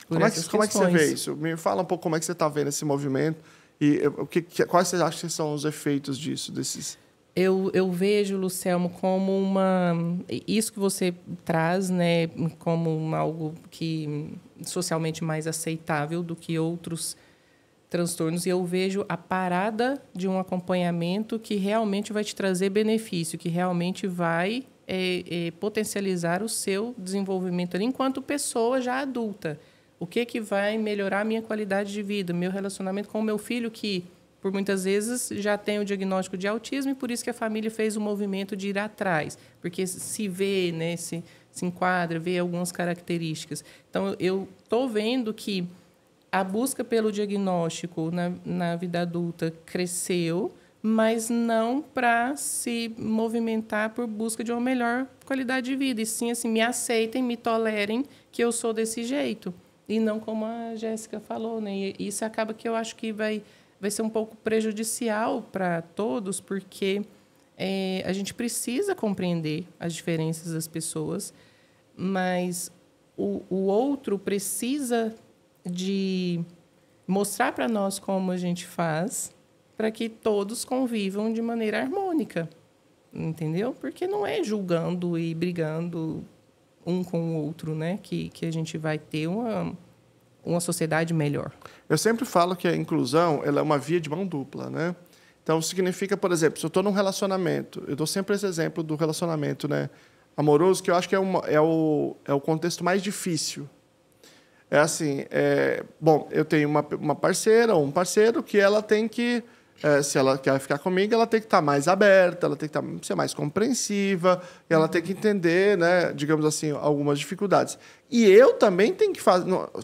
Como é que você vê isso? Me fala um pouco como é que você está vendo esse movimento e quais você acha que são os efeitos disso, desses... Eu vejo, Lucelmo, como isso que você traz, né, como algo que socialmente mais aceitável do que outros transtornos. E eu vejo a parada de um acompanhamento que realmente vai te trazer benefício, que realmente vai potencializar o seu desenvolvimento ali enquanto pessoa já adulta. O que vai melhorar a minha qualidade de vida, meu relacionamento com o meu filho, que por muitas vezes já tem o diagnóstico de autismo, e por isso que a família fez o movimento de ir atrás, porque se vê, né, se enquadra, vê algumas características. Então, eu estou vendo que a busca pelo diagnóstico na vida adulta cresceu, mas não para se movimentar por busca de uma melhor qualidade de vida, e sim, assim, me aceitem, me tolerem que eu sou desse jeito, e não como a Jéssica falou, né? E isso acaba que eu acho que vai ser um pouco prejudicial para todos, porque a gente precisa compreender as diferenças das pessoas, mas o outro precisa de mostrar para nós como a gente faz para que todos convivam de maneira harmônica, entendeu? Porque não é julgando e brigando um com o outro, né, que a gente vai ter uma sociedade melhor. Eu sempre falo que a inclusão ela é uma via de mão dupla, né? Então, significa, por exemplo, se eu estou num relacionamento, eu dou sempre esse exemplo do relacionamento, né, amoroso, que eu acho que é o contexto mais difícil. É assim, bom, eu tenho uma parceira ou um parceiro que ela tem que, se ela quer ficar comigo, ela tem que estar mais aberta, ela tem que ser mais compreensiva, ela tem que entender, né, digamos assim, algumas dificuldades. E eu também tenho que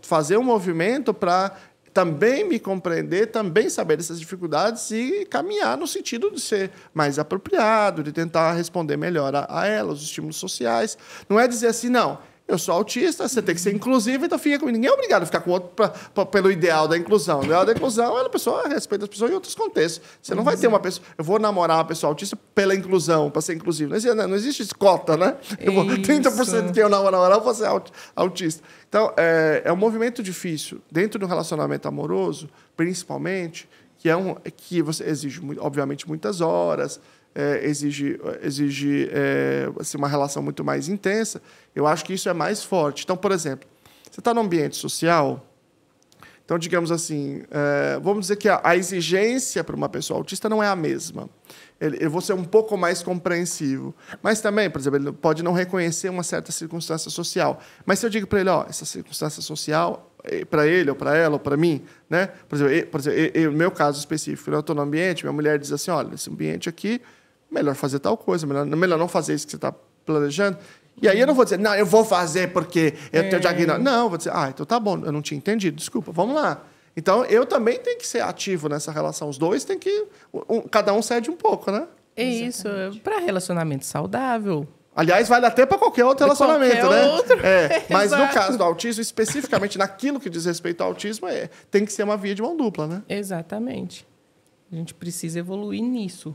fazer um movimento para também me compreender, também saber dessas dificuldades e caminhar no sentido de ser mais apropriado, de tentar responder melhor a ela, os estímulos sociais. Não é dizer assim, não, eu sou autista, você tem que ser inclusivo, então fica comigo. Ninguém é obrigado a ficar com o outro pelo ideal da inclusão. O ideal da inclusão é a pessoa respeita as pessoas em outros contextos. Você não vai ter uma pessoa... Eu vou namorar uma pessoa autista pela inclusão, para ser inclusivo. Não existe cota, né? 30% de quem eu namorar vou ser autista. Então, é um movimento difícil. Dentro do relacionamento amoroso, principalmente, que você exige, obviamente, muitas horas... exige assim, uma relação muito mais intensa, eu acho que isso é mais forte. Então, por exemplo, você está num ambiente social, então, digamos assim, vamos dizer que a exigência para uma pessoa autista não é a mesma. Eu vou ser um pouco mais compreensivo. Mas também, por exemplo, ele pode não reconhecer uma certa circunstância social. Mas se eu digo para ele, essa circunstância social, para ele, ou para ela, ou para mim, né? Por exemplo, no meu caso específico, eu estou no ambiente, minha mulher diz assim, olha, esse ambiente aqui, melhor fazer tal coisa, melhor não fazer isso que você está planejando. E aí eu não vou dizer, não, eu vou fazer porque eu tenho diagnóstico. Não, eu vou dizer, então tá bom, eu não tinha entendido, desculpa, vamos lá. Então, eu também tenho que ser ativo nessa relação. Os dois têm que... cada um cede um pouco, né? É isso, para relacionamento saudável. Aliás, vale até para qualquer outro relacionamento, né? Outro. Mas no caso do autismo, especificamente naquilo que diz respeito ao autismo, tem que ser uma via de mão dupla, né? Exatamente. A gente precisa evoluir nisso.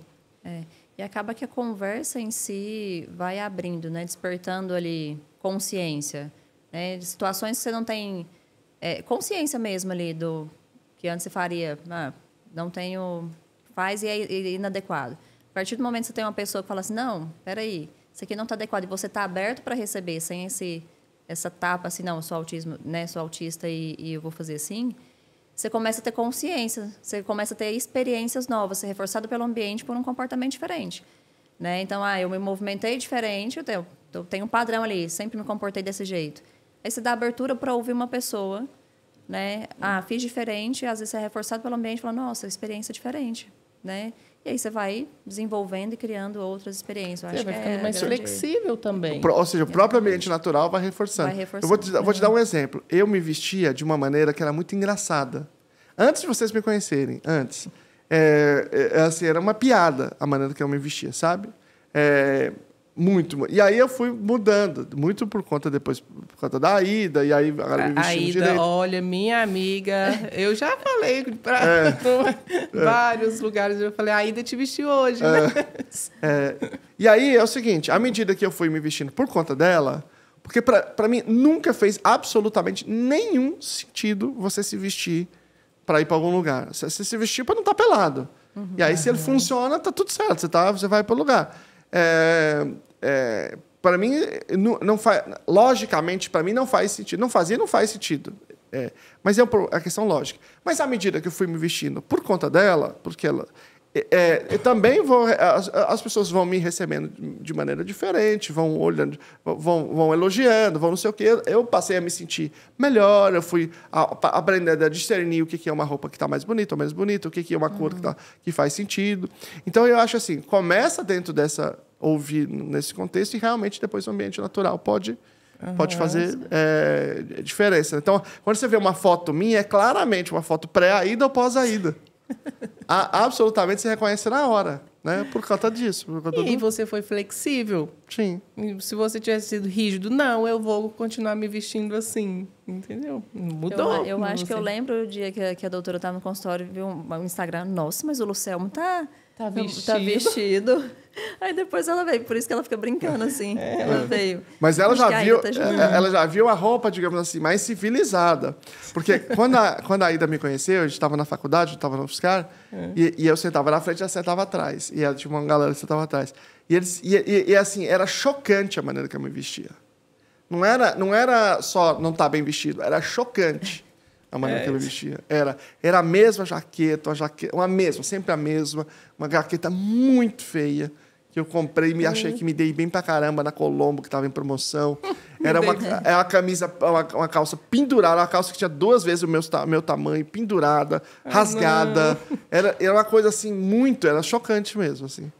E acaba que a conversa em si vai abrindo, né? Despertando ali consciência, né? De situações que você não tem consciência mesmo ali do que antes você faria. Não tenho... Faz e é inadequado. A partir do momento que você tem uma pessoa que fala assim, não, peraí, isso aqui não está adequado, e você está aberto para receber, sem essa tapa assim, não, eu sou autismo, né? Sou autista e eu vou fazer assim... Você começa a ter consciência, você começa a ter experiências novas, ser reforçado pelo ambiente por um comportamento diferente, né? Então, eu me movimentei diferente, eu tenho um padrão ali, sempre me comportei desse jeito. Aí você dá abertura para ouvir uma pessoa, né? Fiz diferente, às vezes você é reforçado pelo ambiente, fala, nossa, experiência diferente, né? E aí você vai desenvolvendo e criando outras experiências. Eu Você acho vai que ficando mais flexível também. Ou seja, o próprio ambiente natural vai reforçando. Eu vou te dar um exemplo. Eu me vestia de uma maneira que era muito engraçada. Antes de vocês me conhecerem, assim, era uma piada a maneira que eu me vestia, sabe? Muito. E aí eu fui mudando, muito por conta da Aida, e aí agora me vestindo Aida, direito. olha, minha amiga, eu já falei para vários lugares, eu falei, a Aida te vestiu hoje, né? E aí é o seguinte, à medida que eu fui me vestindo por conta dela, porque para mim nunca fez absolutamente nenhum sentido você se vestir para ir para algum lugar. Você se vestir para não estar pelado. E aí, se ele funciona, tá tudo certo, você vai para o lugar. Para mim, não faz, logicamente, para mim não faz sentido. Não faz sentido. Mas é a questão lógica. Mas à medida que eu fui me vestindo por conta dela, porque ela... eu também as pessoas vão me recebendo de maneira diferente, vão olhando, vão elogiando, vão não sei o quê. Eu passei a me sentir melhor, eu fui aprendendo a discernir o que é uma roupa que está mais bonita ou menos bonita, o que é uma cor que faz sentido. Então, eu acho assim, começa dentro ouvir nesse contexto e realmente depois o ambiente natural pode fazer diferença. Então, quando você vê uma foto minha, é claramente uma foto pré-Aida ou pós-Aida. Absolutamente se reconhece na hora, né? Por conta disso. E você foi flexível. Sim. Se você tivesse sido rígido, não, eu vou continuar me vestindo assim, entendeu? Mudou. Eu acho que eu lembro o dia que a doutora estava no consultório e viu um Instagram, nossa, mas o Lucelmo tá vestido. Aí depois ela veio, por isso que ela fica brincando assim. Ela veio. Mas ela já viu a roupa, digamos assim, mais civilizada. Porque quando a Aida me conheceu, a gente estava na faculdade, eu estava no UFSCar, e eu sentava na frente e ela sentava atrás. E ela tinha uma galera que sentava atrás. E assim, era chocante a maneira que eu me vestia. Não era só não estar bem vestido, era chocante a maneira que eu me vestia. Era a mesma jaqueta, sempre a mesma, uma jaqueta muito feia, que eu comprei e achei que me dei bem pra caramba na Colombo, que estava em promoção. Era uma camisa, uma calça pendurada, uma calça que tinha 2 vezes o meu tamanho, pendurada, rasgada. Era uma coisa assim, era chocante mesmo, assim.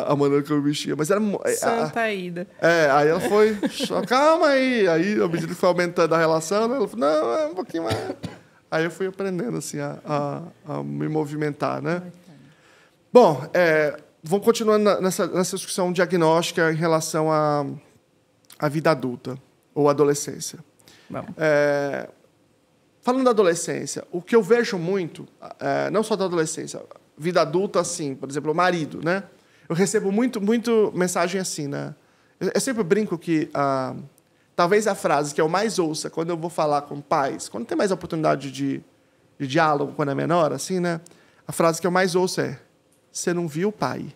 A maneira que eu vestia. Mas era... Santa Aida. Aí ela foi... Calma aí. Aí, à medida que foi aumentando a relação, ela falou, não, um pouquinho mais... Aí eu fui aprendendo, assim, a me movimentar, né? Bom, vamos continuando nessa discussão diagnóstica em relação à vida adulta ou adolescência. Falando da adolescência, o que eu vejo muito, não só da adolescência, vida adulta, assim, por exemplo, o marido, né? Eu recebo muito mensagem assim, né? Eu sempre brinco que talvez a frase que eu mais ouça quando eu vou falar com pais, quando tem mais oportunidade de diálogo, quando é menor, assim, né? A frase que eu mais ouço é: você não viu o pai?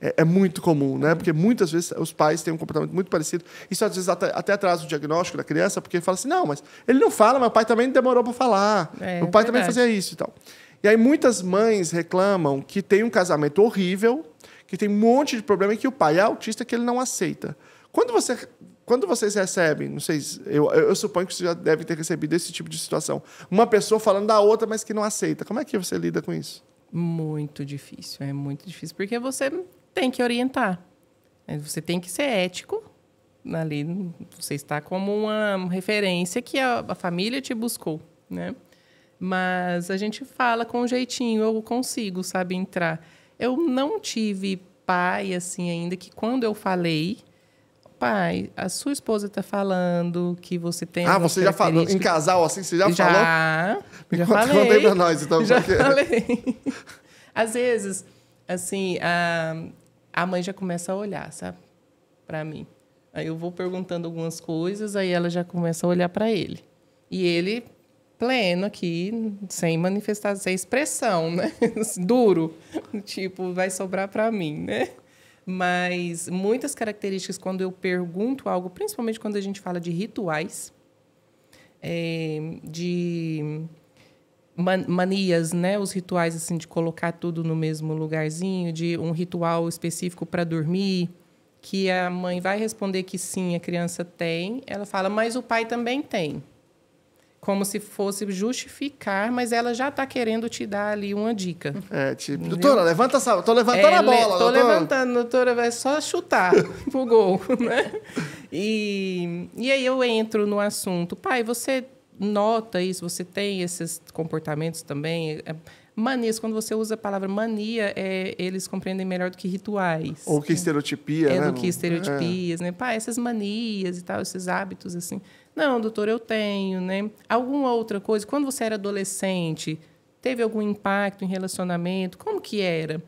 É muito comum, né? Porque muitas vezes os pais têm um comportamento muito parecido. Isso, às vezes, até atrasa o diagnóstico da criança, porque fala assim, não, mas ele não fala, mas o pai também demorou para falar. O pai também fazia isso e tal. E aí muitas mães reclamam que tem um casamento horrível, que tem um monte de problema e que o pai é autista, que ele não aceita. Quando vocês recebem, não sei, eu suponho que você já deve ter recebido esse tipo de situação, uma pessoa falando da outra, mas que não aceita. Como é que você lida com isso? Muito difícil, porque você tem que orientar. Você tem que ser ético. Ali, você está como uma referência que a família te buscou, né? Mas a gente fala com um jeitinho, eu consigo, sabe, entrar. Eu não tive pai, assim, ainda, que quando eu falei, pai, a sua esposa está falando que você tem... você já falou, em casal, assim, você já falou? Já falei. Conta aí pra nós, então. Já falei. Às vezes, Assim, a mãe já começa a olhar, sabe? Para mim. Aí eu vou perguntando algumas coisas, aí ela já começa a olhar para ele. E ele, pleno aqui, sem manifestar, sem expressão, né? Duro. Tipo, vai sobrar para mim, né? Mas muitas características, quando eu pergunto algo, principalmente quando a gente fala de rituais, de manias, né? Os rituais assim de colocar tudo no mesmo lugarzinho, de um ritual específico para dormir, que a mãe vai responder que sim, a criança tem, ela fala, mas o pai também tem. Como se fosse justificar, mas ela já está querendo te dar ali uma dica. Tipo, doutora, levanta essa... Tô levantando a bola, Tô doutora. levantando, doutora, vai só chutar pro gol, né? E aí eu entro no assunto. Pai, você nota isso? Você tem esses comportamentos também? Manias, quando você usa a palavra mania, eles compreendem melhor do que rituais. Ou que estereotipia, né? Do que estereotipias, né? Pá, essas manias e tal, esses hábitos, assim. Não, doutor, eu tenho, né? Alguma outra coisa? Quando você era adolescente, teve algum impacto em relacionamento? Como que era?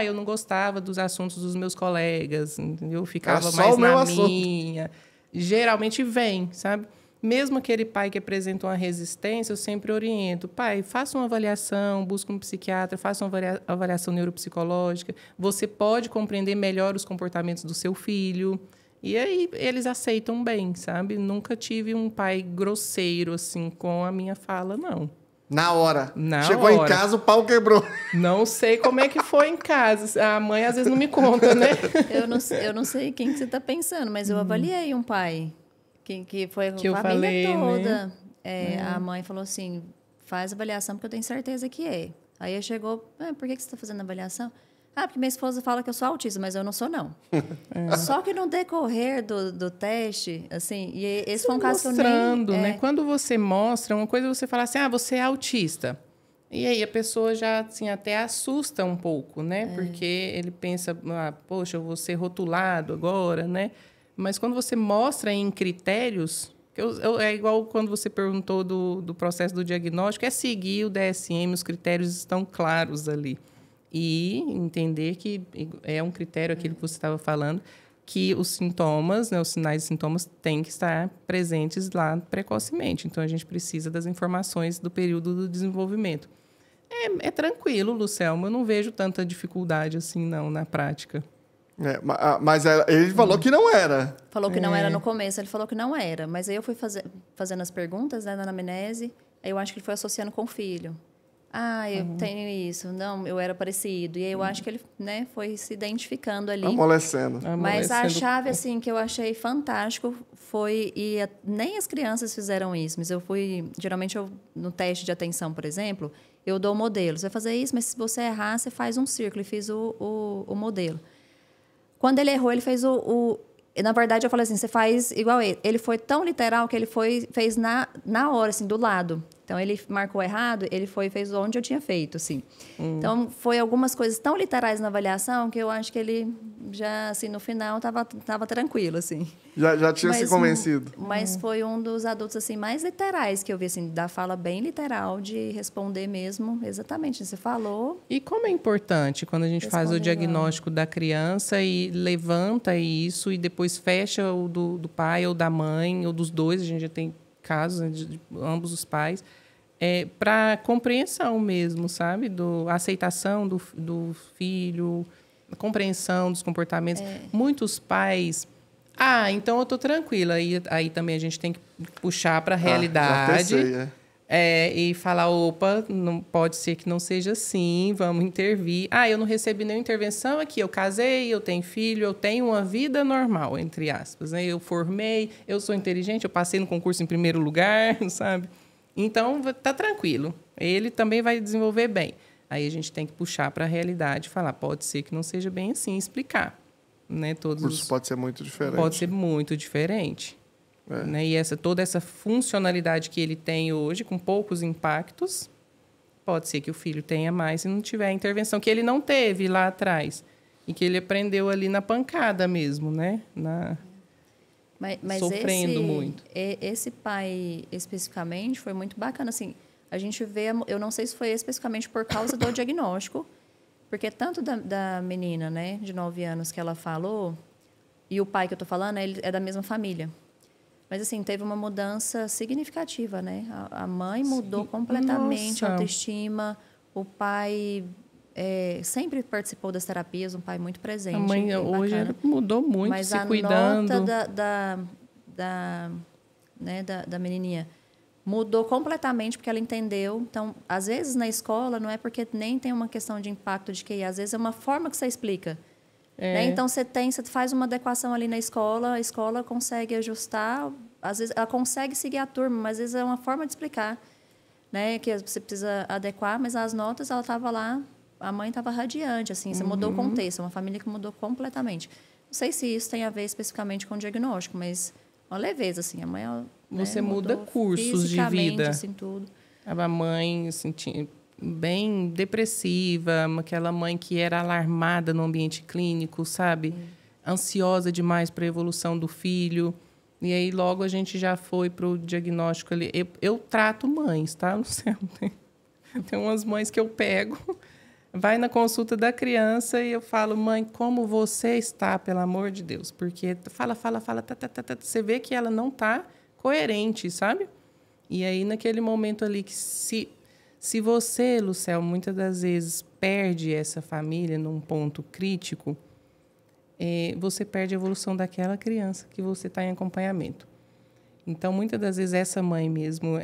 Eu não gostava dos assuntos dos meus colegas, entendeu? Eu ficava mais na minha. Geralmente vem, sabe? Mesmo aquele pai que apresenta uma resistência, eu sempre oriento. Pai, faça uma avaliação, busque um psiquiatra, faça uma avaliação neuropsicológica. Você pode compreender melhor os comportamentos do seu filho. E aí eles aceitam bem, sabe? Nunca tive um pai grosseiro, assim, com a minha fala, não. Na hora. Na Chegou hora. Em casa, o pau quebrou. Não sei como é que foi em casa. A mãe, às vezes, não me conta, né? Eu não sei quem que você está pensando, mas eu avaliei um pai que foi a que eu família falei, toda. Né? A mãe falou assim, faz avaliação porque eu tenho certeza que é. Aí eu chegou, por que você está fazendo avaliação? Porque minha esposa fala que eu sou autista, mas eu não sou, não. Só que no decorrer do teste, assim, e esse foi um caso que eu nem... Mostrando, né? Quando você mostra, uma coisa é você falar assim, você é autista. E aí a pessoa já, assim, até assusta um pouco, né? Porque ele pensa, poxa, eu vou ser rotulado agora, né? Mas quando você mostra em critérios... É igual quando você perguntou do processo do diagnóstico, é seguir o DSM, os critérios estão claros ali. E entender que é um critério, aquilo que você estava falando, que os sintomas, né, os sinais e sintomas têm que estar presentes lá precocemente. Então, a gente precisa das informações do período do desenvolvimento. É tranquilo, Lucelma, eu não vejo tanta dificuldade assim, não, na prática. Mas ele falou que não era. Falou que não era no começo, ele falou que não era. Mas aí eu fui fazendo as perguntas, né, na anamnese, aí eu acho que ele foi associando com o filho. Eu tenho isso. Não, eu era parecido. E aí eu acho que ele, né, foi se identificando ali. Amolecendo. Mas a chave, assim, que eu achei fantástico foi... nem as crianças fizeram isso, mas eu fui... Geralmente, no teste de atenção, por exemplo, eu dou o modelo. Você vai fazer isso, mas se você errar, você faz um círculo. E fiz o modelo. Quando ele errou, ele fez na verdade, eu falei assim, você faz igual ele. Ele foi tão literal que ele fez na hora, assim, do lado. Então, ele marcou errado, ele fez onde eu tinha feito, assim. Então, foi algumas coisas tão literais na avaliação que eu acho que ele já, assim, no final, estava tranquilo, assim. Já tinha se convencido. Mas foi um dos adultos, assim, mais literais que eu vi, assim, da fala bem literal, de responder mesmo exatamente. Você falou... E como é importante quando a gente faz o diagnóstico da criança e levanta isso e depois fecha o do pai ou da mãe, ou dos dois, a gente já tem casos, né, de ambos os pais, para compreensão mesmo, sabe? Aceitação do filho, compreensão dos comportamentos. Muitos pais... então eu estou tranquila. Aí também a gente tem que puxar para a realidade. E falar, opa, não pode ser que não seja assim, vamos intervir. Eu não recebi nenhuma intervenção aqui, eu casei, eu tenho filho, eu tenho uma vida normal, entre aspas. Né? Eu formei, eu sou inteligente, eu passei no concurso em primeiro lugar, sabe? Então, tá tranquilo. Ele também vai desenvolver bem. Aí a gente tem que puxar para a realidade e falar, pode ser que não seja bem assim, explicar. Né? Pode ser muito diferente. Pode ser muito diferente. Né? E toda essa funcionalidade que ele tem hoje, com poucos impactos, pode ser que o filho tenha mais se não tiver a intervenção que ele não teve lá atrás. E que ele aprendeu ali na pancada mesmo, né? Mas sofrendo muito. Esse pai, especificamente, foi muito bacana. Assim, a gente vê... Eu não sei se foi especificamente por causa do diagnóstico, Porque tanto da menina, né, de 9 anos que ela falou, e o pai que eu tô falando, ele é da mesma família. Mas, assim, teve uma mudança significativa, né? A mãe mudou completamente a autoestima. O pai sempre participou das terapias, um pai muito presente. A mãe hoje mudou muito, mas se cuidando. Mas a nota da menininha mudou completamente porque ela entendeu. Então, às vezes, na escola, não é porque nem tem uma questão de impacto de QI. Às vezes, é uma forma que você explica. Né? Então, você faz uma adequação ali na escola, a escola consegue ajustar. Às vezes, ela consegue seguir a turma, mas às vezes é uma forma de explicar. Né? Que você precisa adequar, mas as notas, ela estava lá, a mãe estava radiante. Assim, você mudou o contexto, é uma família que mudou completamente. Não sei se isso tem a ver especificamente com o diagnóstico, mas uma leveza, assim. A mãe, você muda cursos de vida. Assim, tudo. A mãe, assim, bem depressiva, aquela mãe que era alarmada no ambiente clínico, sabe? Ansiosa demais para a evolução do filho. E aí, logo, a gente já foi para o diagnóstico ali. Eu trato mães, tá? Não sei, tem umas mães que eu pego, vai na consulta da criança e eu falo, mãe, como você está, pelo amor de Deus? Porque fala, você vê que ela não está coerente, sabe? E aí, naquele momento ali, que se você, Lucel, muitas das vezes perde essa família num ponto crítico, você perde a evolução daquela criança que você está em acompanhamento. Então, muitas das vezes, essa mãe mesmo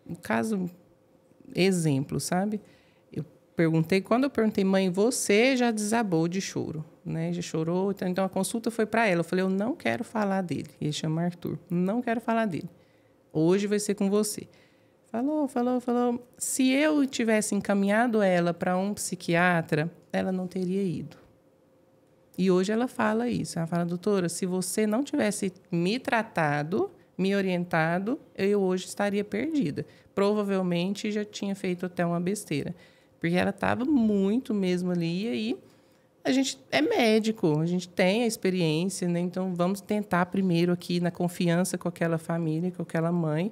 um caso, exemplo, sabe? Quando eu perguntei, mãe, você já desabou de choro, né? Já chorou, então a consulta foi para ela. Eu falei, eu não quero falar dele. Ele chama Arthur. Não quero falar dele. Hoje vai ser com você. Falou. Se eu tivesse encaminhado ela para um psiquiatra, ela não teria ido. E hoje ela fala isso. Ela fala, doutora, se você não tivesse me tratado, me orientado, eu hoje estaria perdida. Provavelmente já tinha feito até uma besteira. Porque ela estava muito mesmo ali. E aí, a gente é médico, a gente tem a experiência, né? Então, vamos tentar primeiro aqui na confiança com aquela família, com aquela mãe.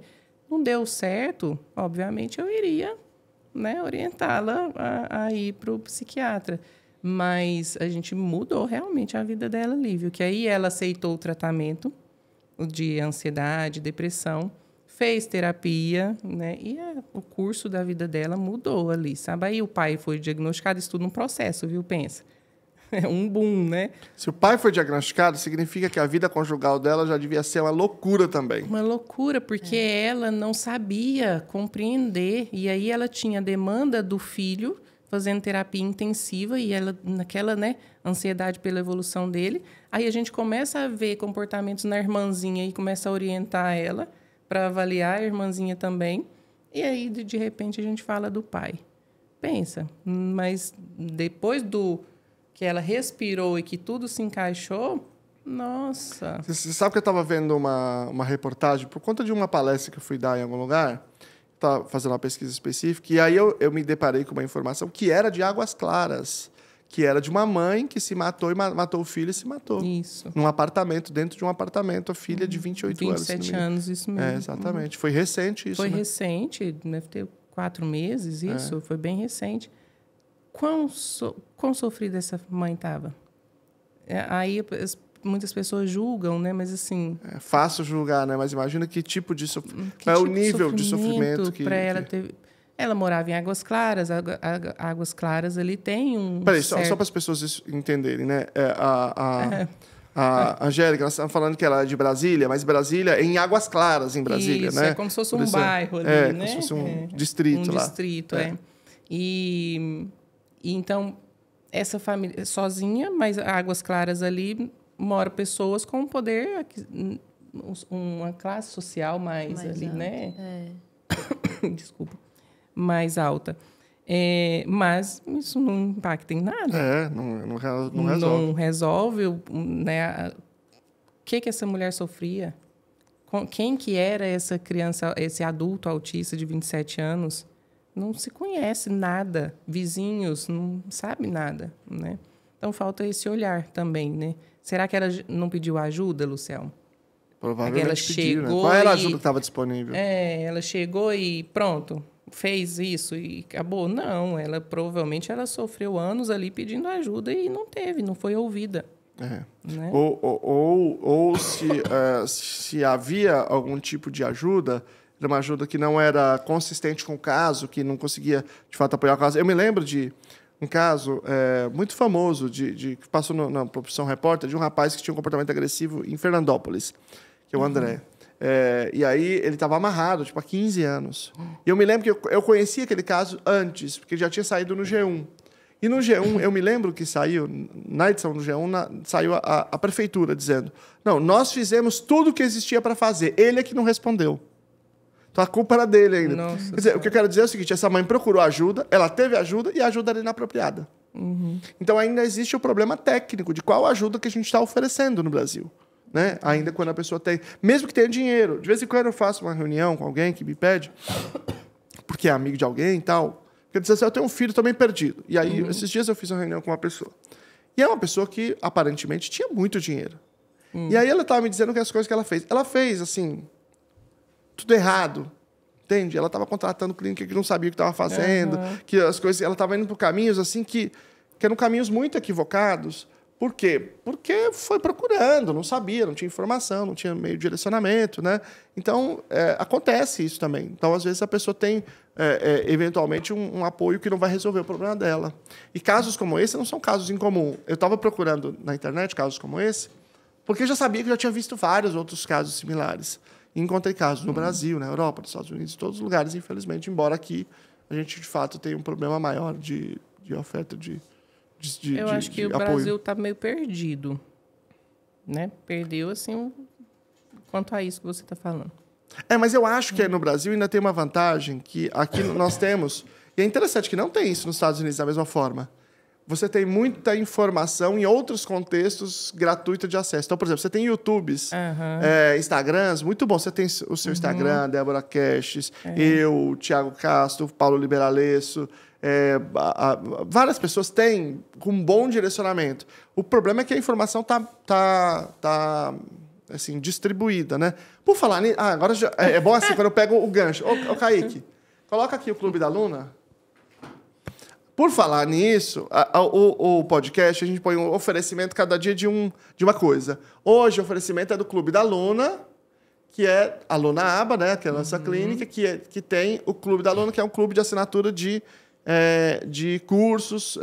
Não deu certo, obviamente eu iria, né, orientá-la a ir para o psiquiatra. Mas a gente mudou realmente a vida dela ali, viu? Que aí ela aceitou o tratamento de ansiedade, depressão, fez terapia, né? E o curso da vida dela mudou ali, sabe? Aí o pai foi diagnosticado, isso tudo num processo, viu? Pensa. É um boom, né? Se o pai foi diagnosticado, significa que a vida conjugal dela já devia ser uma loucura também. Uma loucura, porque ela não sabia compreender. E aí ela tinha a demanda do filho fazendo terapia intensiva e ela naquela, né, ansiedade pela evolução dele. Aí a gente começa a ver comportamentos na irmãzinha e começa a orientar ela para avaliar a irmãzinha também. E aí, de repente, a gente fala do pai. Pensa, mas depois que ela respirou e que tudo se encaixou, nossa. Você sabe que eu estava vendo uma reportagem por conta de uma palestra que eu fui dar em algum lugar, estava fazendo uma pesquisa específica, e aí eu me deparei com uma informação que era de Águas Claras, que era de uma mãe que se matou e matou o filho e se matou. Isso. Num apartamento, dentro de um apartamento, a filha de 28 anos. 27 anos, isso mesmo. Exatamente. Foi recente isso, Foi né? recente, deve ter 4 meses, isso, foi bem recente. Quão sofrida essa mãe estava? Aí muitas pessoas julgam, né? Mas assim... É fácil julgar, né? Mas imagina que tipo de sofrimento. Qual é o nível de sofrimento que... Ela teve. Ela morava em Águas Claras. Águas Claras ali tem um... Peraí, só para as pessoas entenderem, né? A Angélica, nós estamos falando que ela é de Brasília, mas Brasília é em Águas Claras, em Brasília, isso, né? É como se fosse um bairro ali, né? Como se fosse um distrito lá. Um distrito, E então, essa família sozinha, mas Águas Claras ali moram pessoas com poder, uma classe social mais ali, alta, né? Desculpa. Mais alta. Mas isso não impacta em nada. Não resolve. Não resolve, né? O que essa mulher sofria? Quem que era essa criança, esse adulto autista de 27 anos? Não se conhece nada. Vizinhos, não sabe nada, né? Então, falta esse olhar também, né? Será que ela não pediu ajuda, Luciel? Provavelmente ela pediu, chegou, né? Qual era a ajuda que estava disponível? Ela chegou e pronto. fez isso e acabou. Não, ela provavelmente ela sofreu anos ali pedindo ajuda e não teve, não foi ouvida. É. Né? Ou se havia algum tipo de ajuda, era uma ajuda que não era consistente com o caso, que não conseguia, de fato, apoiar o caso. Eu me lembro de um caso muito famoso que passou na Profissão Repórter, de um rapaz que tinha um comportamento agressivo em Fernandópolis, que é o André. E aí ele estava amarrado, tipo, há 15 anos. E eu me lembro que eu conhecia aquele caso antes, porque ele já tinha saído no G1. E no G1, eu me lembro que saiu, na edição do G1, saiu a prefeitura dizendo: não, nós fizemos tudo o que existia para fazer, ele é que não respondeu. Então a culpa era dele ainda. Nossa, quer dizer, o que eu quero dizer é o seguinte: essa mãe procurou ajuda, ela teve ajuda e a ajuda era inapropriada. Então ainda existe o problema técnico de qual ajuda que a gente está oferecendo no Brasil. Né? Ainda quando a pessoa tem, mesmo que tenha dinheiro. De vez em quando eu faço uma reunião com alguém que me pede, porque é amigo de alguém e tal. Quer dizer assim, eu tenho um filho também perdido. E aí, esses dias eu fiz uma reunião com uma pessoa. E é uma pessoa que, aparentemente, tinha muito dinheiro. E aí ela estava me dizendo que as coisas que ela fez. Ela fez, assim, tudo errado. Entende? Ela estava contratando clínica que não sabia o que estava fazendo. Que as coisas, ela estava indo por caminhos, assim, que eram caminhos muito equivocados. Por quê? Porque foi procurando, não sabia, não tinha informação, não tinha meio de direcionamento, né? Então, acontece isso também. Então, às vezes, a pessoa tem, eventualmente, um apoio que não vai resolver o problema dela. E casos como esse não são casos incomuns. Eu estava procurando na internet casos como esse, porque eu já sabia que eu já tinha visto vários outros casos similares. E encontrei casos no Brasil, na Europa, nos Estados Unidos, em todos os lugares, infelizmente, embora aqui a gente, de fato, tenha um problema maior de oferta de eu acho que o apoio. Brasil está meio perdido, né? Perdeu, assim, quanto a isso que você está falando. Mas eu acho que no Brasil ainda tem uma vantagem que aqui nós temos, e é interessante que não tem isso nos Estados Unidos da mesma forma. Você tem muita informação em outros contextos gratuita de acesso. Então, por exemplo, você tem YouTubes, Instagrams, muito bom. Você tem o seu Instagram, Débora Cashes, eu, Thiago Castro, Paulo Liberalesso. Várias pessoas têm com um bom direcionamento. O problema é que a informação tá assim, distribuída, né? Por falar nisso, agora já, é bom assim, quando eu pego o gancho. Ô, Kaique, coloca aqui o Clube da Luna. Por falar nisso, o podcast, a gente põe um oferecimento cada dia de uma coisa. Hoje, o oferecimento é do Clube da Luna, que é a Luna Aba, né? Que é a nossa clínica, que tem o Clube da Luna, que é um clube de assinatura de cursos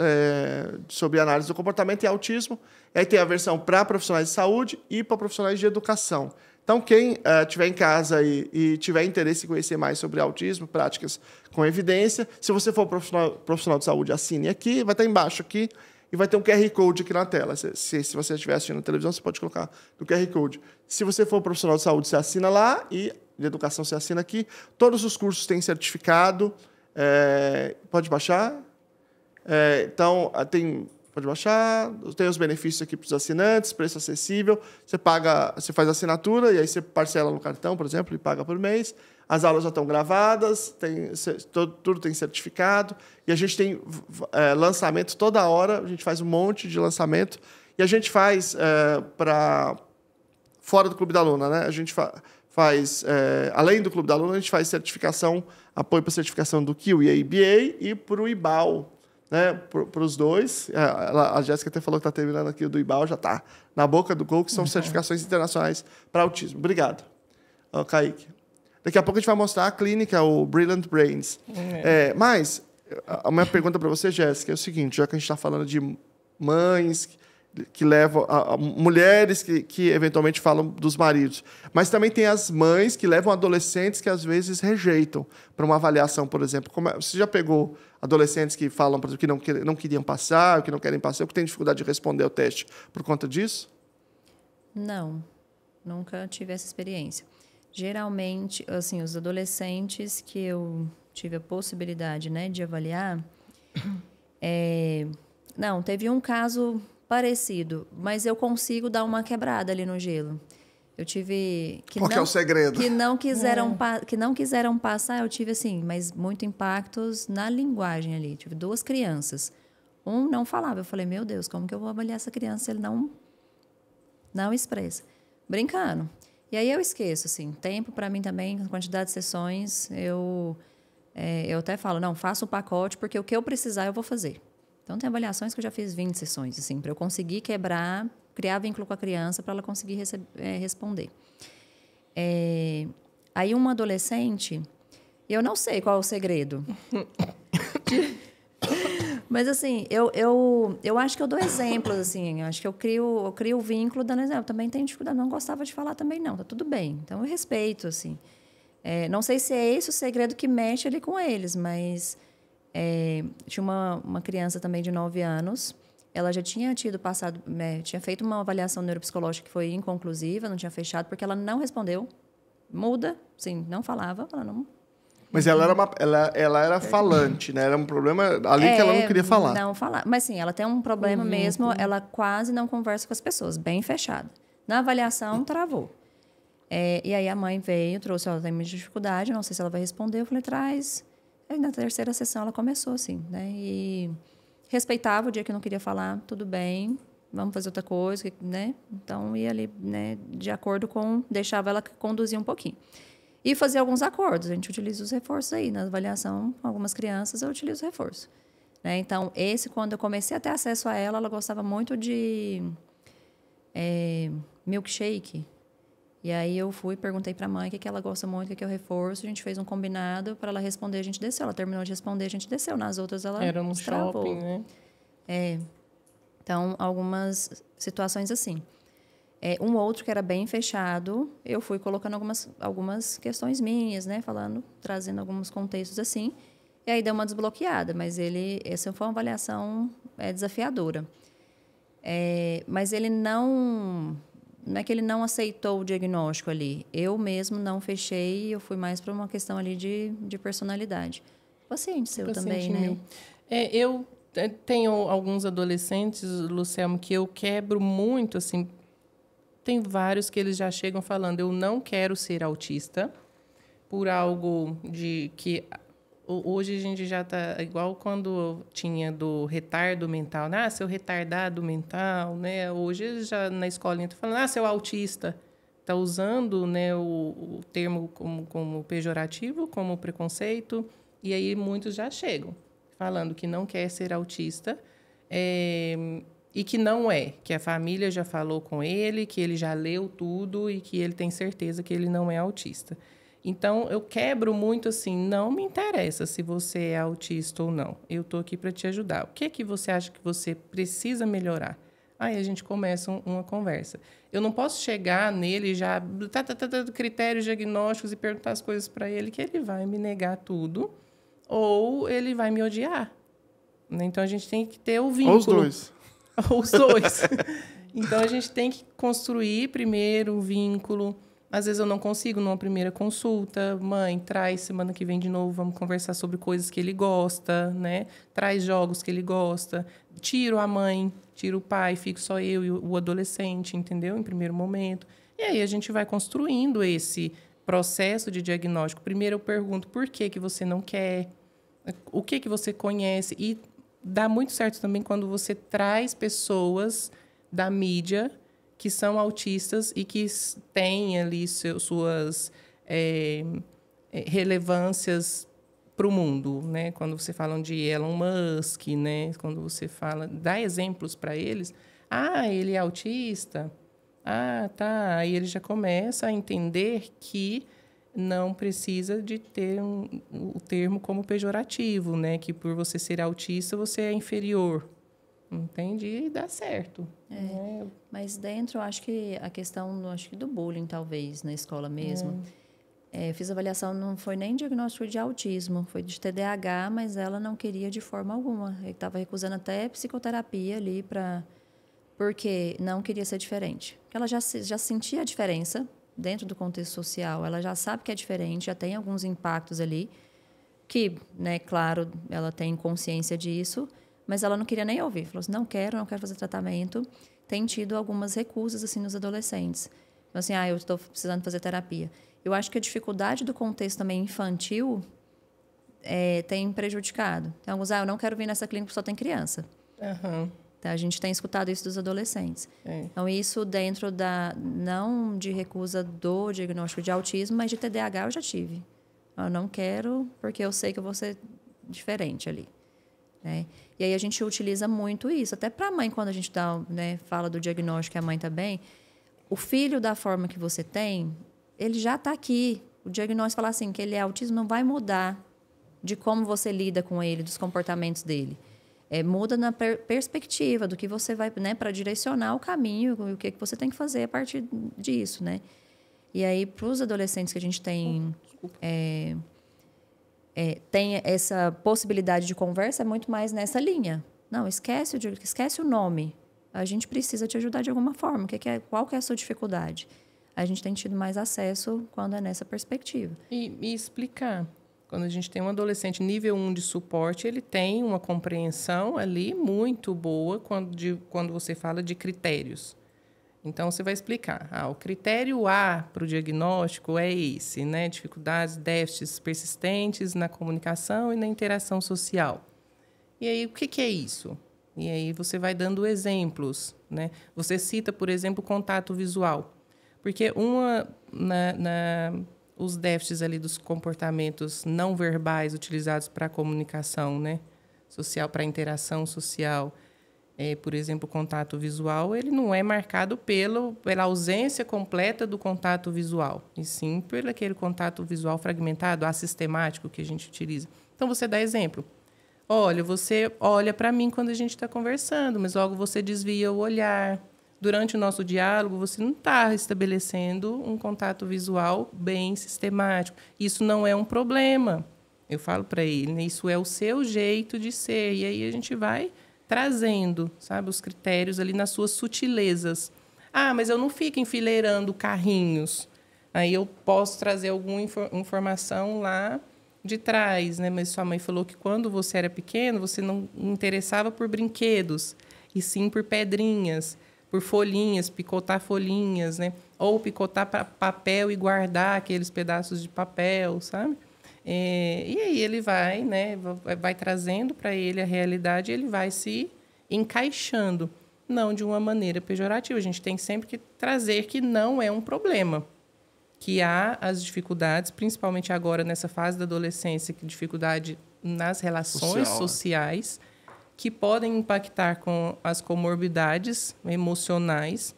sobre análise do comportamento e autismo. E aí tem a versão para profissionais de saúde e para profissionais de educação. Então, quem estiver em casa e tiver interesse em conhecer mais sobre autismo, práticas com evidência, se você for profissional de saúde, assine aqui, vai estar embaixo aqui, e vai ter um QR Code aqui na tela. Se você estiver assistindo na televisão, você pode colocar no QR Code. Se você for profissional de saúde, você assina lá, e de educação você assina aqui. Todos os cursos têm certificado. Pode baixar. Pode baixar. Tem os benefícios aqui para os assinantes, preço acessível. Você faz a assinatura e aí você parcela no cartão, por exemplo, e paga por mês. As aulas já estão gravadas, tudo tem certificado. E a gente tem lançamento toda hora. A gente faz um monte de lançamento. E a gente faz para fora do Clube da Luna, né? A gente faz, além do Clube da Luna, a gente faz apoio para certificação do Kiwi e ABA e para o IBAL, né? Para os dois. A Jéssica até falou que está terminando aqui o do IBAL, já está na boca do gol, que são certificações internacionais para autismo. Obrigado, Kaique. Daqui a pouco a gente vai mostrar a clínica, o Brilliant Brains. Mas a minha pergunta para você, Jéssica, é o seguinte, já que a gente está falando de mães que levam mulheres que eventualmente falam dos maridos, mas também tem as mães que levam adolescentes que às vezes rejeitam para uma avaliação, por exemplo. Você já pegou adolescentes que falam, por exemplo, que não queriam passar, que não querem passar, ou que têm dificuldade de responder ao teste por conta disso? Não, nunca tive essa experiência. Geralmente, assim, os adolescentes que eu tive a possibilidade, né, de avaliar, não, teve um caso parecido, mas eu consigo dar uma quebrada ali no gelo. Eu tive Qual que é o segredo? Que não quiseram passar, eu tive assim, mas muito impactos na linguagem ali. Tive 2 crianças. Um não falava, eu falei, meu Deus, como que eu vou avaliar essa criança se ele não expressa? Brincando. E aí eu esqueço, assim, tempo para mim também, quantidade de sessões, eu eu até falo, não, faça o pacote, porque o que eu precisar eu vou fazer. Então, tem avaliações que eu já fiz 20 sessões, assim, para eu conseguir quebrar, criar vínculo com a criança, para ela conseguir responder. Aí, uma adolescente, eu não sei qual é o segredo. Mas, assim, eu acho que eu dou exemplos, assim. Eu acho que eu crio o vínculo dando exemplo. Eu também tenho dificuldade, não gostava de falar também, não. Tá tudo bem. Então, eu respeito, assim. Não sei se é esse o segredo que mexe ali com eles, mas... tinha uma criança também de 9 anos. Ela já tinha tinha feito uma avaliação neuropsicológica que foi inconclusiva, não tinha fechado, porque ela não respondeu. Muda, sim, não falava. Ela não... Mas ela era falante, né? Era um problema ali que ela não queria falar. Não falar. Mas sim, ela tem um problema mesmo, ela quase não conversa com as pessoas, bem fechada. Na avaliação, travou. E aí a mãe veio, trouxe, ela tem muita dificuldade, não sei se ela vai responder. Eu falei, traz. Aí na terceira sessão ela começou assim, né? E respeitava o dia que não queria falar, tudo bem, vamos fazer outra coisa, né? Então ia ali, né, de acordo com, deixava ela conduzir um pouquinho. E fazia alguns acordos, a gente utiliza os reforços aí. Na avaliação, com algumas crianças, eu utilizo reforço. Né? Então, quando eu comecei a ter acesso a ela gostava muito de milkshake. E aí eu perguntei para a mãe o que ela gosta muito, o que é o reforço. A gente fez um combinado para ela responder, a gente desceu. Ela terminou de responder, a gente desceu. Nas outras, ela era no destravou. Shopping, né? Então, algumas situações assim. Um outro que era bem fechado, eu fui colocando algumas questões minhas, né? Trazendo alguns contextos assim. E aí deu uma desbloqueada, mas essa foi uma avaliação desafiadora. Mas ele não é que ele não aceitou o diagnóstico ali. Eu mesmo não fechei, eu fui mais para uma questão ali de personalidade. Paciente seu também, né? Eu tenho alguns adolescentes, Luciano, que eu quebro muito, assim. Tem vários que eles já chegam falando, eu não quero ser autista, por algo de que... Hoje a gente já está igual quando tinha do retardo mental, né? Seu retardado mental, né? Hoje já na escolinha está falando, seu autista. Está usando, né, o termo como pejorativo, como preconceito, e aí muitos já chegam falando que não quer ser autista, e que não é, que a família já falou com ele, que ele já leu tudo e que ele tem certeza que ele não é autista. Então, eu quebro muito assim, não me interessa se você é autista ou não. Eu estou aqui para te ajudar. O que é que você acha que você precisa melhorar? Aí a gente começa uma conversa. Eu não posso chegar nele já, critérios diagnósticos e perguntar as coisas para ele, que ele vai me negar tudo ou ele vai me odiar. Então, a gente tem que ter o vínculo. Ou os dois. Os dois. Então, a gente tem que construir primeiro o vínculo. Às vezes eu não consigo numa primeira consulta. Mãe, traz semana que vem de novo, vamos conversar sobre coisas que ele gosta, né? Traz jogos que ele gosta. Tiro a mãe, tiro o pai, fico só eu e o adolescente, entendeu? Em primeiro momento. E aí a gente vai construindo esse processo de diagnóstico. Primeiro eu pergunto por que você não quer, o que você conhece. E dá muito certo também quando você traz pessoas da mídia que são autistas e que têm ali suas relevâncias para o mundo, né? Quando você fala de Elon Musk, né? Quando você dá exemplos para eles, ele é autista, tá. Aí ele já começa a entender que não precisa de ter o termo como pejorativo, né? Que por você ser autista você é inferior. Entende? E dá certo. Né? Mas dentro, eu acho que a questão do bullying, talvez, na escola mesmo. Fiz avaliação, não foi nem diagnóstico de autismo, foi de TDAH, mas ela não queria de forma alguma. Ele estava recusando até psicoterapia ali, porque não queria ser diferente. Ela já sentia a diferença dentro do contexto social, ela já sabe que é diferente, já tem alguns impactos ali, que, né, claro, ela tem consciência disso, mas ela não queria nem ouvir. Falou assim, não quero fazer tratamento. Tem tido algumas recusas assim, nos adolescentes. Então, assim, eu estou precisando fazer terapia. Eu acho que a dificuldade do contexto também infantil tem prejudicado. Tem alguns, eu não quero vir nessa clínica porque só tem criança. Uhum. Então, a gente tem escutado isso dos adolescentes. Então, isso dentro não de recusa do diagnóstico de autismo, mas de TDAH eu já tive. Eu não quero porque eu sei que eu vou ser diferente ali. Né? E aí a gente utiliza muito isso. Até para a mãe, quando a gente dá, né, fala do diagnóstico que a mãe está bem, o filho da forma que você tem, ele já está aqui. O diagnóstico fala assim, que ele é autismo, não vai mudar de como você lida com ele, dos comportamentos dele. Muda na perspectiva do que você vai, né, para direcionar o caminho, o que você tem que fazer a partir disso, né? E aí, para os adolescentes que a gente tem essa possibilidade de conversa, é muito mais nessa linha. Não, esquece o nome. A gente precisa te ajudar de alguma forma. Qual que é a sua dificuldade? A gente tem tido mais acesso quando é nessa perspectiva. E explicar. Quando a gente tem um adolescente nível 1 de suporte, ele tem uma compreensão ali muito boa quando você fala de critérios. Então, você vai explicar. O critério A para o diagnóstico é esse, né? Dificuldades, déficits persistentes na comunicação e na interação social. E aí, o que é isso? E aí, você vai dando exemplos, né? Você cita, por exemplo, o contato visual. Porque os déficits ali dos comportamentos não verbais utilizados para a comunicação, né, social, para a interação social, por exemplo, o contato visual, ele não é marcado pela ausência completa do contato visual, e sim pelo aquele contato visual fragmentado, assistemático que a gente utiliza. Então, você dá exemplo. Olha, você olha para mim quando a gente está conversando, mas logo você desvia o olhar. Durante o nosso diálogo, você não está estabelecendo um contato visual bem sistemático. Isso não é um problema. Eu falo para ele, né? Isso é o seu jeito de ser. E aí a gente vai trazendo, sabe, os critérios ali nas suas sutilezas. Mas eu não fico enfileirando carrinhos. Aí eu posso trazer alguma informação lá de trás, né? Mas sua mãe falou que quando você era pequeno, você não interessava por brinquedos, e sim por pedrinhas, por folhinhas, picotar folhinhas, né? Ou picotar papel e guardar aqueles pedaços de papel, sabe? E aí ele vai, né? Vai trazendo para ele a realidade, e ele vai se encaixando, não de uma maneira pejorativa. A gente tem sempre que trazer que não é um problema, que há as dificuldades, principalmente agora nessa fase da adolescência, que dificuldade nas relações sociais, que podem impactar com as comorbidades emocionais,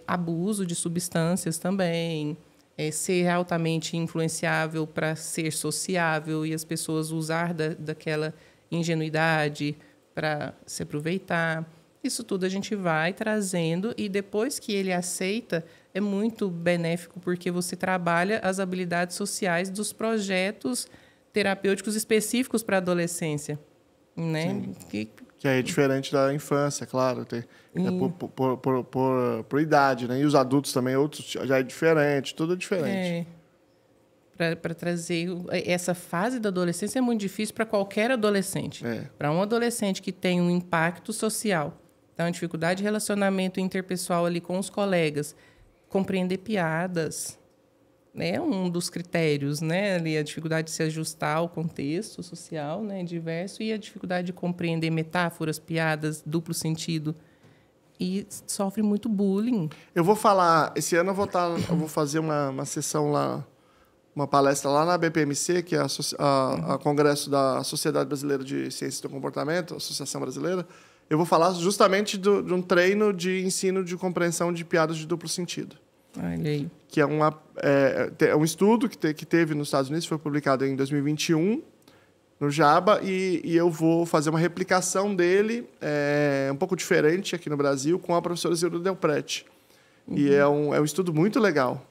abuso de substâncias também, ser altamente influenciável para ser sociável e as pessoas usar daquela ingenuidade para se aproveitar. Isso tudo a gente vai trazendo, e depois que ele aceita, é muito benéfico, porque você trabalha as habilidades sociais dos projetos terapêuticos específicos para a adolescência, né? Que é diferente da infância, claro. Por idade, né? E os adultos também, outros já é diferente, tudo é diferente. Para trazer essa fase da adolescência é muito difícil para qualquer adolescente. Para um adolescente que tem um impacto social, então, dificuldade de relacionamento interpessoal ali com os colegas, compreender piadas, né, um dos critérios, né, ali a dificuldade de se ajustar ao contexto social, né, diverso, e a dificuldade de compreender metáforas, piadas, duplo sentido, e sofre muito bullying. Eu vou falar, esse ano eu vou fazer uma sessão lá, uma palestra lá na BPMC, que é a Congresso da Sociedade Brasileira de Ciências do Comportamento, Associação Brasileira. Eu vou falar justamente de um treino de ensino de compreensão de piadas de duplo sentido. Olha aí. Que é um estudo que teve nos Estados Unidos, foi publicado em 2021, no JABA, e eu vou fazer uma replicação dele, um pouco diferente aqui no Brasil, com a professora Zilda Delprete. E é um estudo muito legal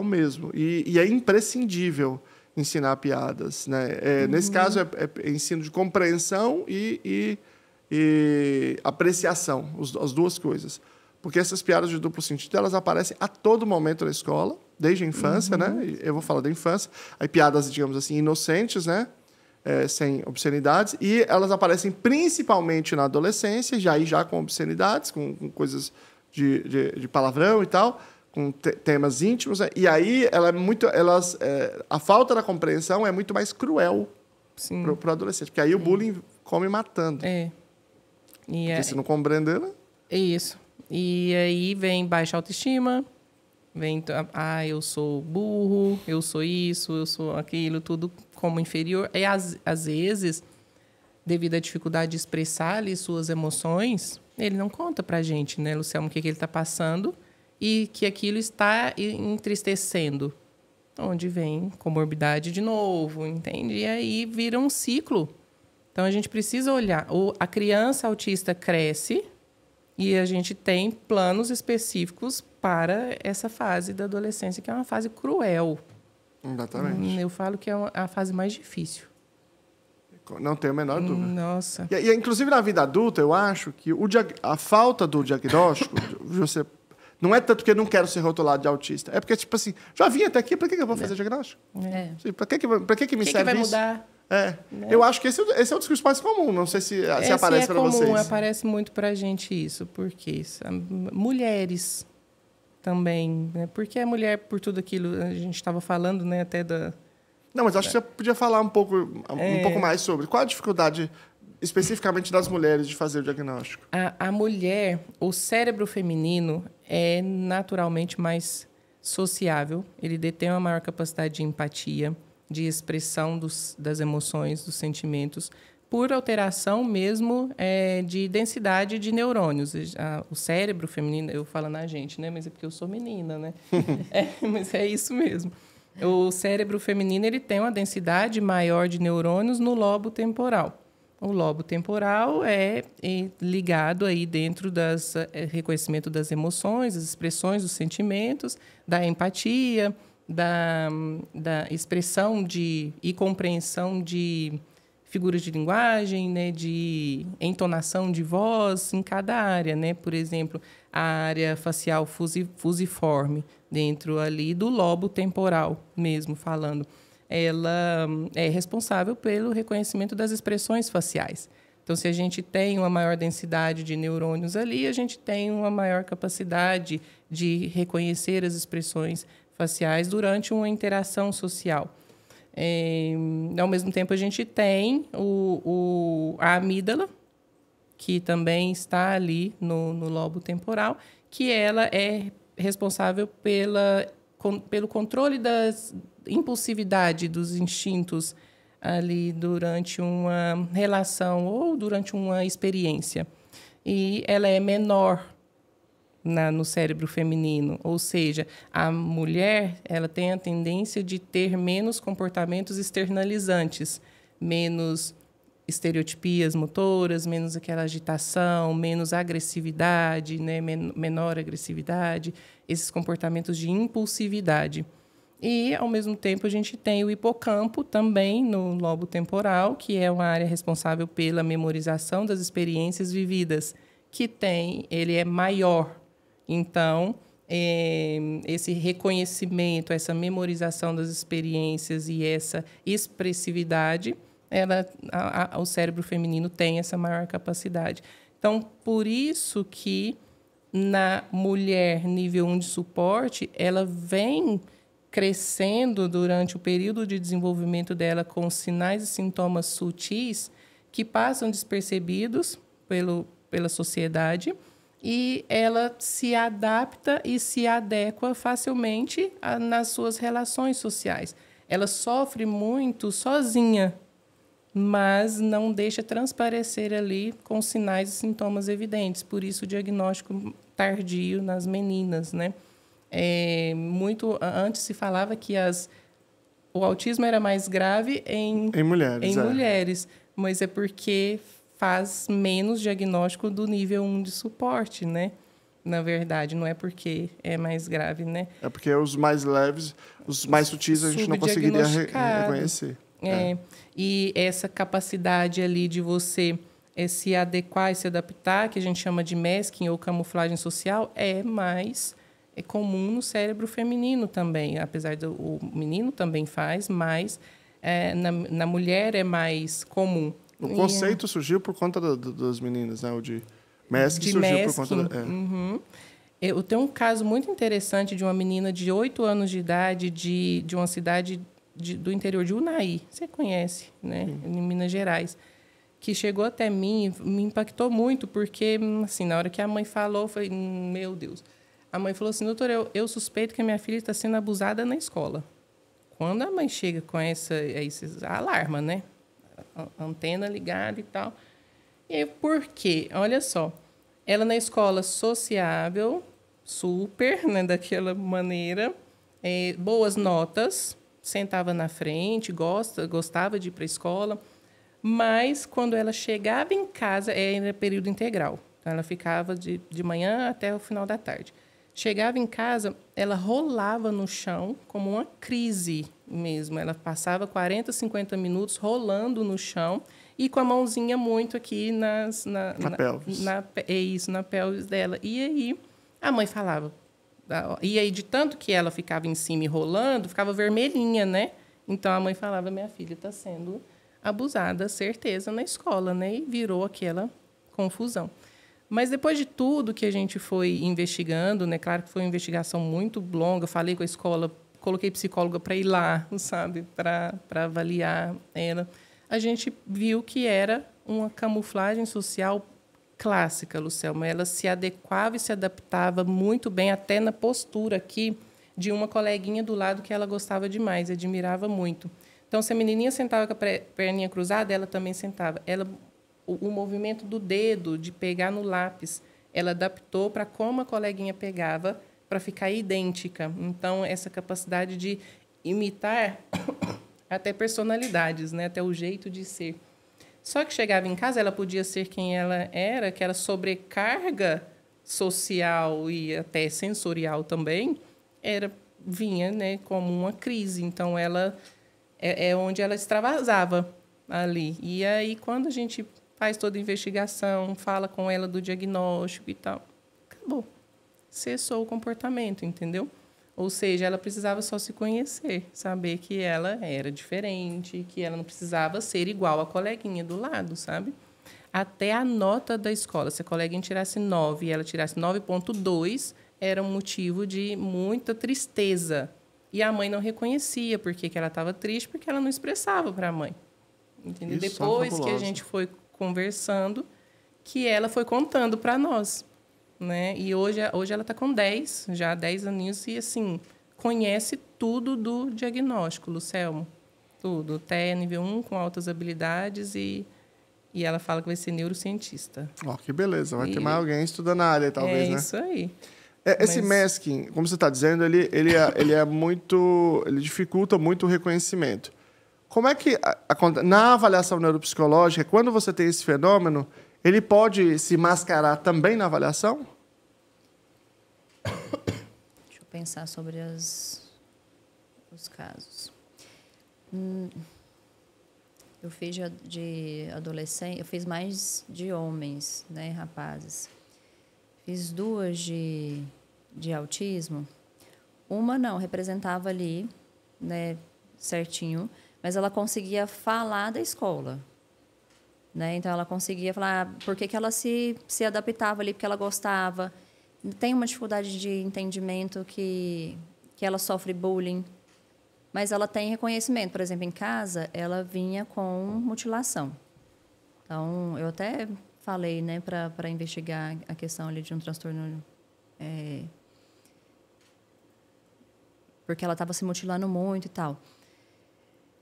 mesmo. E é imprescindível ensinar piadas, né? Nesse caso, é ensino de compreensão e apreciação, as duas coisas. Porque essas piadas de duplo sentido, elas aparecem a todo momento na escola, desde a infância, né? Eu vou falar da infância. Aí piadas, digamos assim, inocentes, né? Sem obscenidades. E elas aparecem principalmente na adolescência, já com obscenidades, com coisas de palavrão e tal, com temas íntimos. Né? E aí a falta da compreensão é muito mais cruel para o adolescente. Porque aí o bullying come matando. Porque se não compreender, né? É isso. E aí vem baixa autoestima, Vem, eu sou burro, eu sou isso, eu sou aquilo, tudo como inferior. E, às vezes, devido à dificuldade de expressar ali suas emoções, ele não conta pra gente, né, Luciano, o que ele está passando e que aquilo está entristecendo. Onde vem comorbidade de novo, entende? E aí vira um ciclo. Então, a gente precisa olhar. A criança autista cresce e a gente tem planos específicos para essa fase da adolescência, que é uma fase cruel. Exatamente. Eu falo que é a fase mais difícil. Não tenho a menor dúvida. Nossa. E, inclusive, na vida adulta, eu acho que a falta do diagnóstico, você, não é tanto porque eu não quero ser rotulado de autista, é porque, tipo assim, já vim até aqui, para que eu vou fazer diagnóstico? Para que me serve vai isso? Mudar? Né? Eu acho que esse é o discurso mais comum. Não sei se aparece para vocês. Aparece muito para a gente isso. Porque mulheres também, né? Porque a mulher, por tudo aquilo, a gente estava falando, né, até da... Não, mas acho que você podia falar um pouco mais sobre qual a dificuldade especificamente das mulheres de fazer o diagnóstico. A mulher, o cérebro feminino é naturalmente mais sociável. Ele detém uma maior capacidade de empatia, de expressão das emoções, dos sentimentos, por alteração mesmo de densidade de neurônios. O cérebro feminino, eu falo na gente, né? Mas é porque eu sou menina, né? Mas é isso mesmo. O cérebro feminino ele tem uma densidade maior de neurônios no lobo temporal. O lobo temporal é ligado aí dentro das reconhecimento das emoções, das expressões dos sentimentos, da empatia, da expressão e compreensão de figuras de linguagem, né, de entonação de voz em cada área, né? Por exemplo, a área facial fusiforme, dentro ali do lobo temporal mesmo falando. Ela é responsável pelo reconhecimento das expressões faciais. Então, se a gente tem uma maior densidade de neurônios ali, a gente tem uma maior capacidade de reconhecer as expressões faciais durante uma interação social. Ao mesmo tempo, a gente tem a amígdala, que também está ali no lobo temporal, que ela é responsável pelo controle da impulsividade dos instintos ali durante uma relação ou durante uma experiência. E ela é menor no cérebro feminino, ou seja, a mulher ela tem a tendência de ter menos comportamentos externalizantes, menos estereotipias motoras, menos aquela agitação, menos agressividade, né? Menor agressividade, esses comportamentos de impulsividade. E, ao mesmo tempo, a gente tem o hipocampo também no lobo temporal, que é uma área responsável pela memorização das experiências vividas, ele é maior. Então, esse reconhecimento, essa memorização das experiências e essa expressividade, o cérebro feminino tem essa maior capacidade. Então, por isso que na mulher nível 1 de suporte, ela vem crescendo durante o período de desenvolvimento dela com sinais e sintomas sutis que passam despercebidos pela sociedade, e ela se adapta e se adequa facilmente nas suas relações sociais. Ela sofre muito sozinha, mas não deixa transparecer ali com sinais e sintomas evidentes. Por isso, o diagnóstico tardio nas meninas, né? Muito antes se falava que o autismo era mais grave em mulheres, mas é porque faz menos diagnóstico do nível 1 de suporte, né? Na verdade, não é porque é mais grave, né? É porque os mais leves, os mais sutis, a gente não conseguiria reconhecer. E essa capacidade ali de você se adequar e se adaptar, que a gente chama de masking ou camuflagem social, é comum no cérebro feminino também. Apesar o menino também faz, mas na mulher é mais comum. O conceito surgiu por conta das meninas, né? O de masking surgiu por conta Uhum. Eu tenho um caso muito interessante de uma menina de 8 anos de idade de uma cidade do interior de Unai. Você conhece, né? Em Minas Gerais. Que chegou até mim, me impactou muito, porque, assim, na hora que a mãe falou, eu falei, meu Deus. A mãe falou assim, doutor, eu suspeito que a minha filha está sendo abusada na escola. Quando a mãe chega com esse alarma, né? A antena ligada e tal. E aí, por quê? Olha só, ela na escola sociável, super, né, daquela maneira, boas notas, sentava na frente, gostava de ir para a escola, mas quando ela chegava em casa, era período integral, então ela ficava de manhã até o final da tarde. Chegava em casa, ela rolava no chão como uma crise mesmo. Ela passava 40, 50 minutos rolando no chão e com a mãozinha muito aqui na pelvis. Na pelvis dela. E aí a mãe falava. E aí, de tanto que ela ficava em cima e rolando, ficava vermelhinha, né? Então a mãe falava: minha filha está sendo abusada, certeza, na escola, né? E virou aquela confusão. Mas depois de tudo que a gente foi investigando, né? Claro que foi uma investigação muito longa, falei com a escola, coloquei psicóloga para ir lá, sabe? Para avaliar ela. A gente viu que era uma camuflagem social clássica, Lucelma. Ela se adequava e se adaptava muito bem, até na postura aqui de uma coleguinha do lado que ela gostava demais, admirava muito. Então, se a menininha sentava com a perninha cruzada, ela também sentava. O movimento do dedo, de pegar no lápis, ela adaptou para como a coleguinha pegava, para ficar idêntica. Então, essa capacidade de imitar até personalidades, né? Até o jeito de ser. Só que chegava em casa, ela podia ser quem ela era, que era sobrecarga social e até sensorial também, vinha, né, como uma crise. Então, ela é onde ela extravasava ali. E aí, quando a gente faz toda a investigação, fala com ela do diagnóstico e tal, acabou. Cessou o comportamento, entendeu? Ou seja, ela precisava só se conhecer, saber que ela era diferente, que ela não precisava ser igual à coleguinha do lado, sabe? Até a nota da escola, se a coleguinha tirasse 9 e ela tirasse 9,2, era um motivo de muita tristeza. E a mãe não reconhecia porque que ela estava triste, porque ela não expressava para a mãe. Entendeu? Isso, depois que a gente foi conversando, que ela foi contando para nós, né? E hoje ela está com 10, já 10 aninhos, e assim, conhece tudo do diagnóstico, Lucelmo. Tudo. Até nível 1, com altas habilidades, e ela fala que vai ser neurocientista. Ó, que beleza. Vai ter mais alguém estudando na área, talvez, né? É isso aí. Esse masking, como você está dizendo, ele é muito... Ele dificulta muito o reconhecimento. Como é que, na avaliação neuropsicológica, quando você tem esse fenômeno, ele pode se mascarar também na avaliação? Deixa eu pensar sobre os casos. Eu fiz de adolescente, eu fiz mais de homens, né, rapazes. Fiz 2 de autismo. Uma não, representava ali, né, certinho, mas ela conseguia falar da escola, né? Então, ela conseguia falar por que ela se adaptava ali, porque ela gostava. Tem uma dificuldade de entendimento que ela sofre bullying, mas ela tem reconhecimento. Por exemplo, em casa, ela vinha com mutilação. Então, eu até falei, né, para investigar a questão ali de um transtorno... porque ela estava se mutilando muito e tal.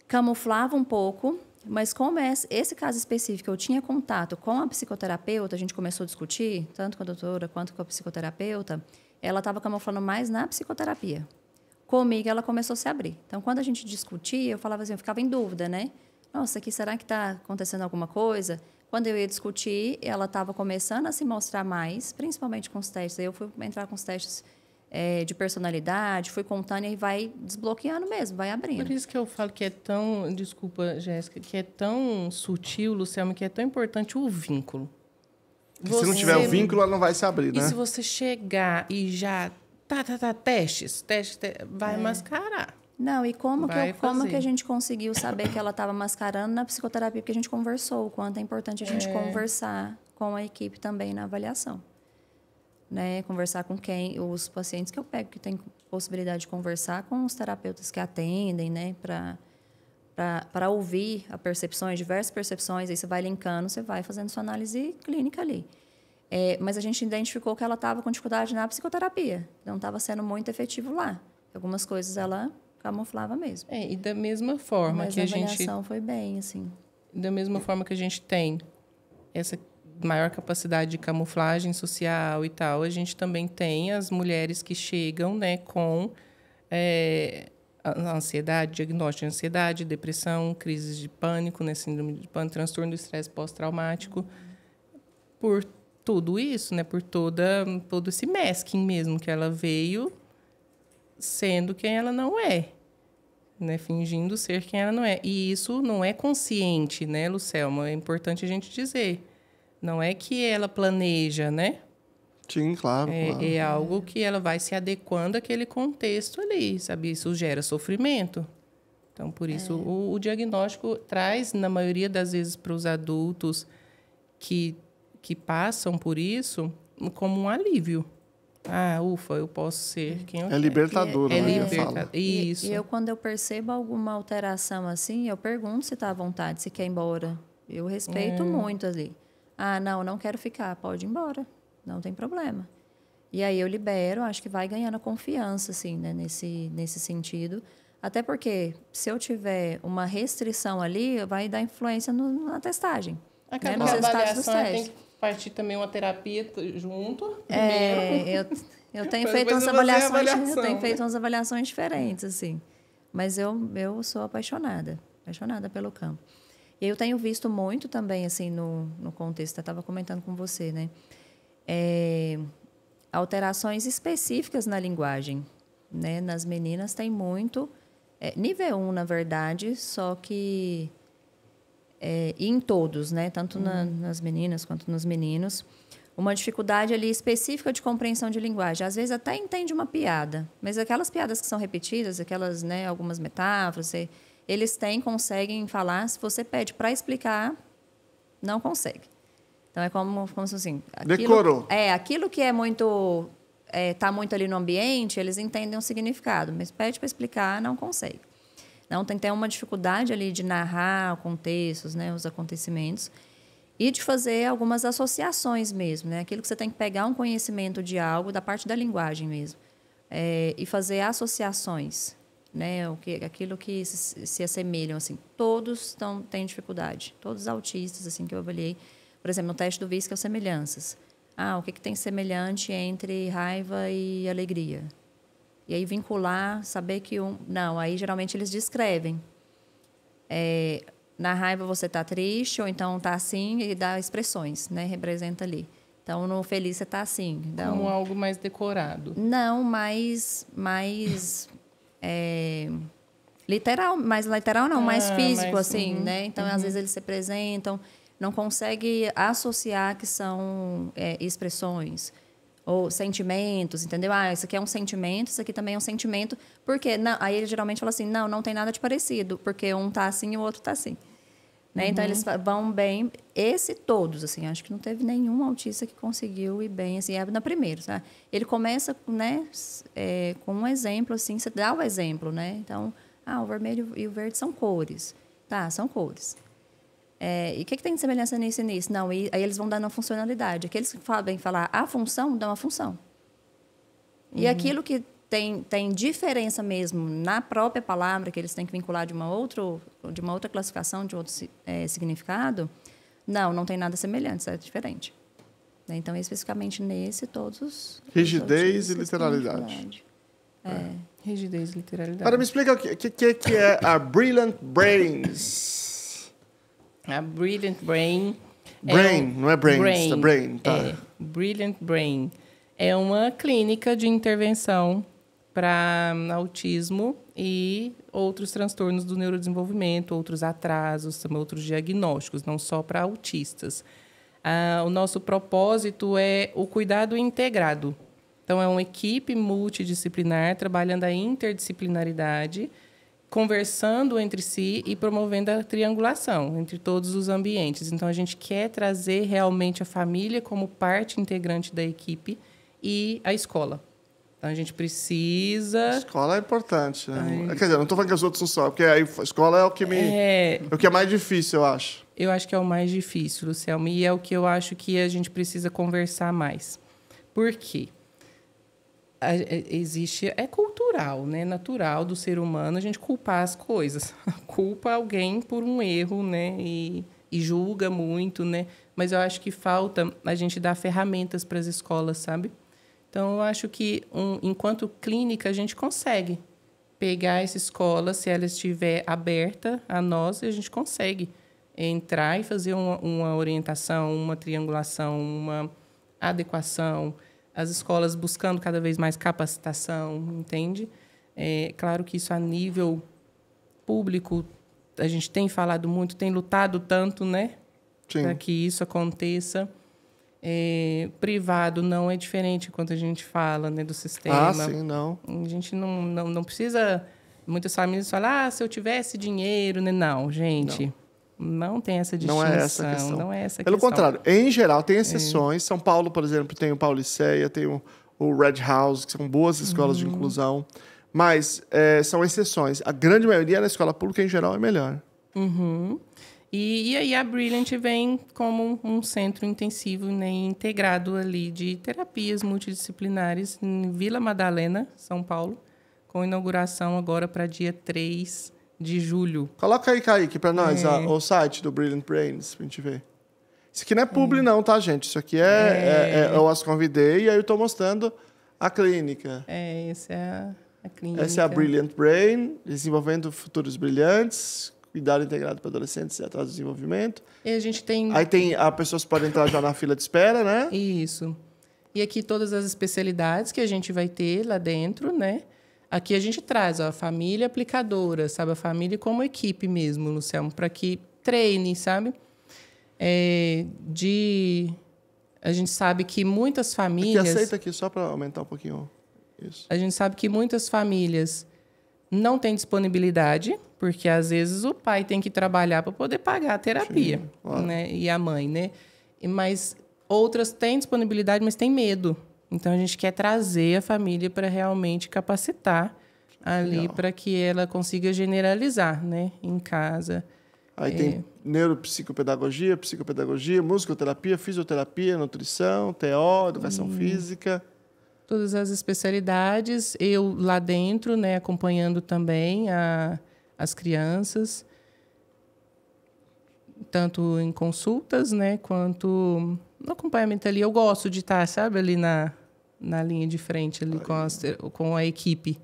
Camuflava um pouco, mas como esse caso específico, eu tinha contato com a psicoterapeuta, a gente começou a discutir, tanto com a doutora quanto com a psicoterapeuta, ela estava camuflando mais na psicoterapia. Comigo, ela começou a se abrir. Então, quando a gente discutia, eu falava assim, eu ficava em dúvida, né? Nossa, aqui será que está acontecendo alguma coisa? Quando eu ia discutir, ela estava começando a se mostrar mais, principalmente com os testes. Aí eu fui entrar com os testes de personalidade, fui contando e vai desbloqueando mesmo, vai abrindo. Por isso que eu falo que é tão, desculpa, Jéssica, que é tão sutil, Luciano, que é tão importante o vínculo. Se não tiver o vínculo, ela não vai se abrir, né? E se você chegar e já... testes, vai mascarar. Não, e como que a gente conseguiu saber que ela estava mascarando na psicoterapia? Porque a gente conversou, o quanto é importante a gente conversar com a equipe também na avaliação. Né? Conversar com os pacientes que eu pego, que tem possibilidade de conversar com os terapeutas que atendem, né? Para ouvir diversas percepções, aí você vai linkando, você vai fazendo sua análise clínica ali. Mas a gente identificou que ela estava com dificuldade na psicoterapia. Não estava sendo muito efetivo lá. Algumas coisas ela camuflava mesmo. E da mesma forma Mas que a a gente... avaliação foi bem, assim. Da mesma forma que a gente tem essa maior capacidade de camuflagem social e tal, a gente também tem as mulheres que chegam, né, com a ansiedade, diagnóstico de ansiedade, depressão, crises de pânico, né, síndrome de pânico, transtorno do estresse pós-traumático, por tudo isso, né, por todo esse masking mesmo, que ela veio sendo quem ela não é, né, fingindo ser quem ela não é. E isso não é consciente, né, Lucelma? É importante a gente dizer. Não é que ela planeja, né? Sim, claro. É algo que ela vai se adequando àquele contexto ali, sabe? Isso gera sofrimento. Então, por isso, o diagnóstico traz, na maioria das vezes, para os adultos que passam por isso, como um alívio. Ah, ufa, eu posso ser quem eu quero. Libertador, É né? libertador. Isso. E eu, quando eu percebo alguma alteração assim, eu pergunto se está à vontade, se quer ir embora. Eu respeito muito ali. Ah, não quero ficar. Pode ir embora. Não tem problema. E aí eu libero, acho que vai ganhando confiança, assim, né, nesse sentido. Até porque, se eu tiver uma restrição ali, vai dar influência na testagem. Acaba nos que a resultados dos avaliação testes. tem que partir também uma terapia junto, primeiro. Eu tenho Depois feito você umas fazer a avaliações, avaliação, eu tenho né? feito umas avaliações diferentes, assim. Mas eu sou apaixonada pelo campo. E eu tenho visto muito também, assim, no contexto, eu estava comentando com você, né? Alterações específicas na linguagem, né? Nas meninas tem muito... nível 1, na verdade, só que... e em todos, né? Tanto nas meninas quanto nos meninos. Uma dificuldade ali específica de compreensão de linguagem. Às vezes até entende uma piada, mas aquelas piadas que são repetidas, aquelas, né, algumas metáforas, eles conseguem falar. Se você pede para explicar, não consegue. Então é como se assim... Decorou. Aquilo que é muito... tá muito ali no ambiente, eles entendem o significado, mas pede para explicar, não consegue. Então, tem uma dificuldade ali de narrar contextos, né, os acontecimentos, e de fazer algumas associações mesmo, né? Aquilo que você tem que pegar um conhecimento de algo, da parte da linguagem mesmo, e fazer associações, né? Aquilo que se assemelham, assim. Todos têm dificuldade, todos os autistas, assim, que eu avaliei. Por exemplo, no teste do VISC, semelhanças. O que tem semelhante entre raiva e alegria? E aí vincular, saber que não, aí geralmente eles descrevem. Na raiva você está triste, ou então está assim, e dá expressões, né? Representa ali. Então, no feliz você está assim. Então, como algo mais decorado. Não, mais literal, mais físico, mais, assim, né? Então, às vezes eles se apresentam, não consegue associar que são expressões ou sentimentos, entendeu? Isso aqui é um sentimento, isso aqui também é um sentimento. Por quê? Não, aí ele geralmente fala assim, não tem nada de parecido, porque um tá assim e o outro tá assim. Né? Então, eles vão bem... todos, assim, acho que não teve nenhum autista que conseguiu ir bem, assim, na primeira, sabe? Ele começa, né, com um exemplo, assim, você dá o exemplo, né? Então, o vermelho e o verde são cores. Tá, são cores. E o que tem de semelhança nisso e nisso? Não, aí eles vão dando uma funcionalidade. Aqueles que sabem falar a função, dão a função. E aquilo que tem diferença mesmo na própria palavra, que eles têm que vincular de uma outra classificação, de outro significado, não tem nada semelhante, isso é diferente. Então, especificamente nesse, todos... Rigidez e literalidade. Rigidez e literalidade. Agora, me explica o que é a Brilliant Brains. A Brilliant Brain... Não é Brains, é Brain. Tá. Brilliant Brain. É uma clínica de intervenção para autismo e outros transtornos do neurodesenvolvimento, outros atrasos, também outros diagnósticos, não só para autistas. O nosso propósito é o cuidado integrado. Então, é uma equipe multidisciplinar trabalhando a interdisciplinaridade, conversando entre si e promovendo a triangulação entre todos os ambientes. Então, a gente quer trazer realmente a família como parte integrante da equipe e a escola A gente precisa... Escola é importante. Né? Quer dizer, eu não estou falando que os outros não são, porque aí a escola é o que o que é mais difícil, eu acho. Eu acho que é o mais difícil, Luciano, e é o que eu acho que a gente precisa conversar mais. Por quê? É cultural, né? Natural do ser humano a gente culpar as coisas. Culpa alguém por um erro, né? E julga muito, né? Mas eu acho que falta a gente dar ferramentas para as escolas, sabe? Então, eu acho que, enquanto clínica, a gente consegue pegar essa escola, se ela estiver aberta a nós, a gente consegue entrar e fazer uma orientação, uma triangulação, uma adequação, as escolas buscando cada vez mais capacitação, entende? É claro que isso a nível público, a gente tem falado muito, tem lutado tanto, né? Para que isso aconteça. Privado não é diferente quando a gente fala, né, do sistema. Ah, sim, não. A gente não precisa... Muitas famílias falam, se eu tivesse dinheiro... Né? Não, gente, não tem essa distinção. Não é essa a questão. Não é essa Pelo questão. contrário, em geral, tem exceções. São Paulo, por exemplo, tem o Pauliceia, tem o Red House, que são boas escolas de inclusão. Mas são exceções. A grande maioria na escola pública, em geral, é melhor. Uhum. E aí a Brilliant vem como um centro intensivo, né, integrado ali de terapias multidisciplinares em Vila Madalena, São Paulo, com inauguração agora para dia 3 de julho. Coloca aí, Kaique, para nós o site do Brilliant Brains, pra gente ver. Isso aqui não é publi não, tá, gente? Isso aqui eu as convidei e aí eu estou mostrando a clínica. Essa é a clínica. Essa é a Brilliant Brain, desenvolvendo futuros brilhantes, cuidado integrado para adolescentes e atraso de desenvolvimento. E a gente tem... Aí as pessoas podem entrar já na fila de espera, né? Isso. E aqui todas as especialidades que a gente vai ter lá dentro, né? Aqui a gente traz a família aplicadora, sabe? A família como equipe mesmo, Luciano, para que treine, sabe? A gente sabe que muitas famílias... Aqui, aceita aqui, só para aumentar um pouquinho. Isso. A gente sabe que muitas famílias não têm disponibilidade, porque às vezes o pai tem que trabalhar para poder pagar a terapia. Sim, claro. Né? E a mãe, né? Mas outras têm disponibilidade, mas têm medo. Então, a gente quer trazer a família para realmente capacitar ali para que ela consiga generalizar, né? Em casa. Aí tem neuropsicopedagogia, psicopedagogia, musicoterapia, fisioterapia, nutrição, TO, educação física. Todas as especialidades. Eu lá dentro, né? Acompanhando também as crianças. Tanto em consultas, né? Quanto no acompanhamento ali. Eu gosto de estar, sabe? Ali na linha de frente, ali com a equipe.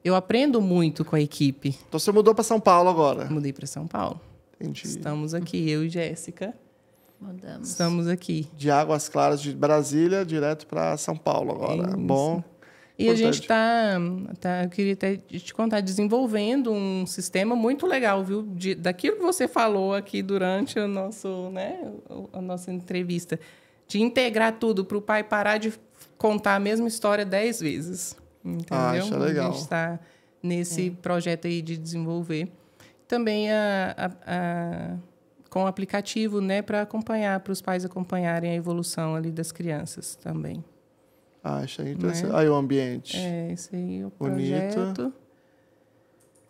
Eu aprendo muito com a equipe. Então, você mudou para São Paulo agora? Mudei para São Paulo. Entendi. Estamos aqui, eu e Jéssica. Mudamos. Estamos aqui. De Águas Claras, de Brasília, direto para São Paulo agora. Isso. Bom. E a gente eu queria até te contar, desenvolvendo um sistema muito legal, viu? Daquilo que você falou aqui durante a nossa entrevista. De integrar tudo para o pai parar de contar a mesma história 10 vezes. Entendeu? Isso é legal. A gente está nesse projeto aí de desenvolver. Também com o aplicativo, né, para os pais acompanharem a evolução ali das crianças também. Isso aí interessante. Aí o ambiente. Esse aí é o bonito. projeto.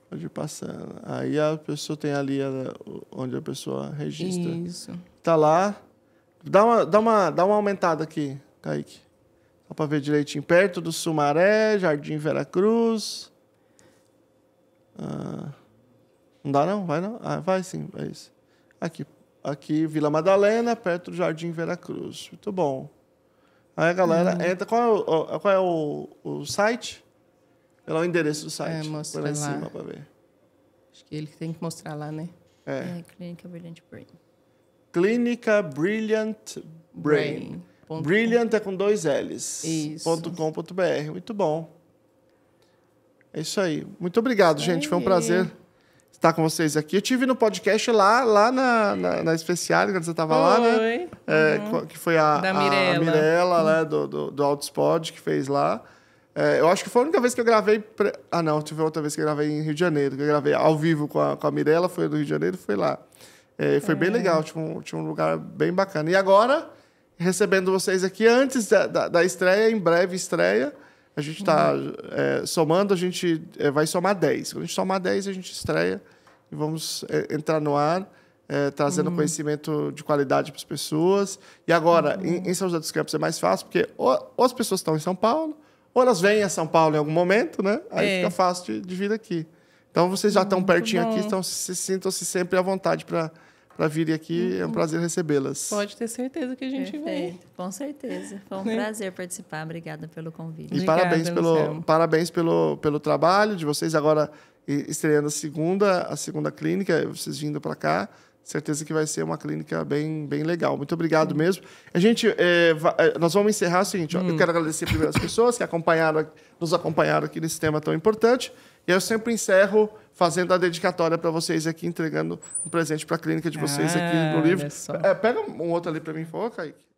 Pode ir passando. Aí a pessoa tem ali onde a pessoa registra. Isso. Tá lá. Dá uma aumentada aqui, Kaique. Só para ver direitinho. Perto do Sumaré, Jardim Veracruz. Não dá não? Vai não? Vai sim, é isso. Aqui, Vila Madalena, perto do Jardim Veracruz. Muito bom. Aí a galera entra. Qual é o site? Qual é o endereço do site? Mostra lá em lá. cima para ver. Acho que ele tem que mostrar lá, né? Clínica Brilliant Brain. Clínica Brilliant Brain. Brilliant é com 2 L's. Isso. .com.br. Muito bom. É isso aí. Muito obrigado, gente. Foi um prazer estar com vocês aqui. Eu tive no podcast lá na Especial, quando você estava lá, né? Que foi a Mirella, né, do Autospod, que fez lá. Eu acho que foi a única vez que eu gravei... não, tive outra vez que eu gravei em Rio de Janeiro, que eu gravei ao vivo com a Mirella, foi do Rio de Janeiro, foi lá. Foi bem legal, tinha um lugar bem bacana. E agora, recebendo vocês aqui antes da estreia, em breve estreia, A gente está somando, a gente vai somar 10. Quando a gente somar 10, a gente estreia e vamos entrar no ar, trazendo conhecimento de qualidade para as pessoas. E agora, em São José dos Campos é mais fácil, porque ou as pessoas estão em São Paulo, ou elas vêm a São Paulo em algum momento, né? Aí fica fácil de vir aqui. Então, vocês já estão pertinho aqui, então sintam-se sempre à vontade para virem aqui. É um prazer recebê-las. Pode ter certeza que a gente vai. Com certeza. Foi um prazer participar. Obrigada pelo convite. E Obrigada, parabéns pelo trabalho de vocês. Agora, estreando a segunda clínica, vocês vindo para cá. Certeza que vai ser uma clínica bem legal. Muito obrigado mesmo. A gente, nós vamos encerrar o seguinte. Ó, eu quero agradecer primeiro as pessoas que nos acompanharam aqui nesse tema tão importante. E eu sempre encerro fazendo a dedicatória para vocês aqui, entregando um presente para a clínica de vocês aqui no livro. Pega um outro ali para mim, por favor, Kaique.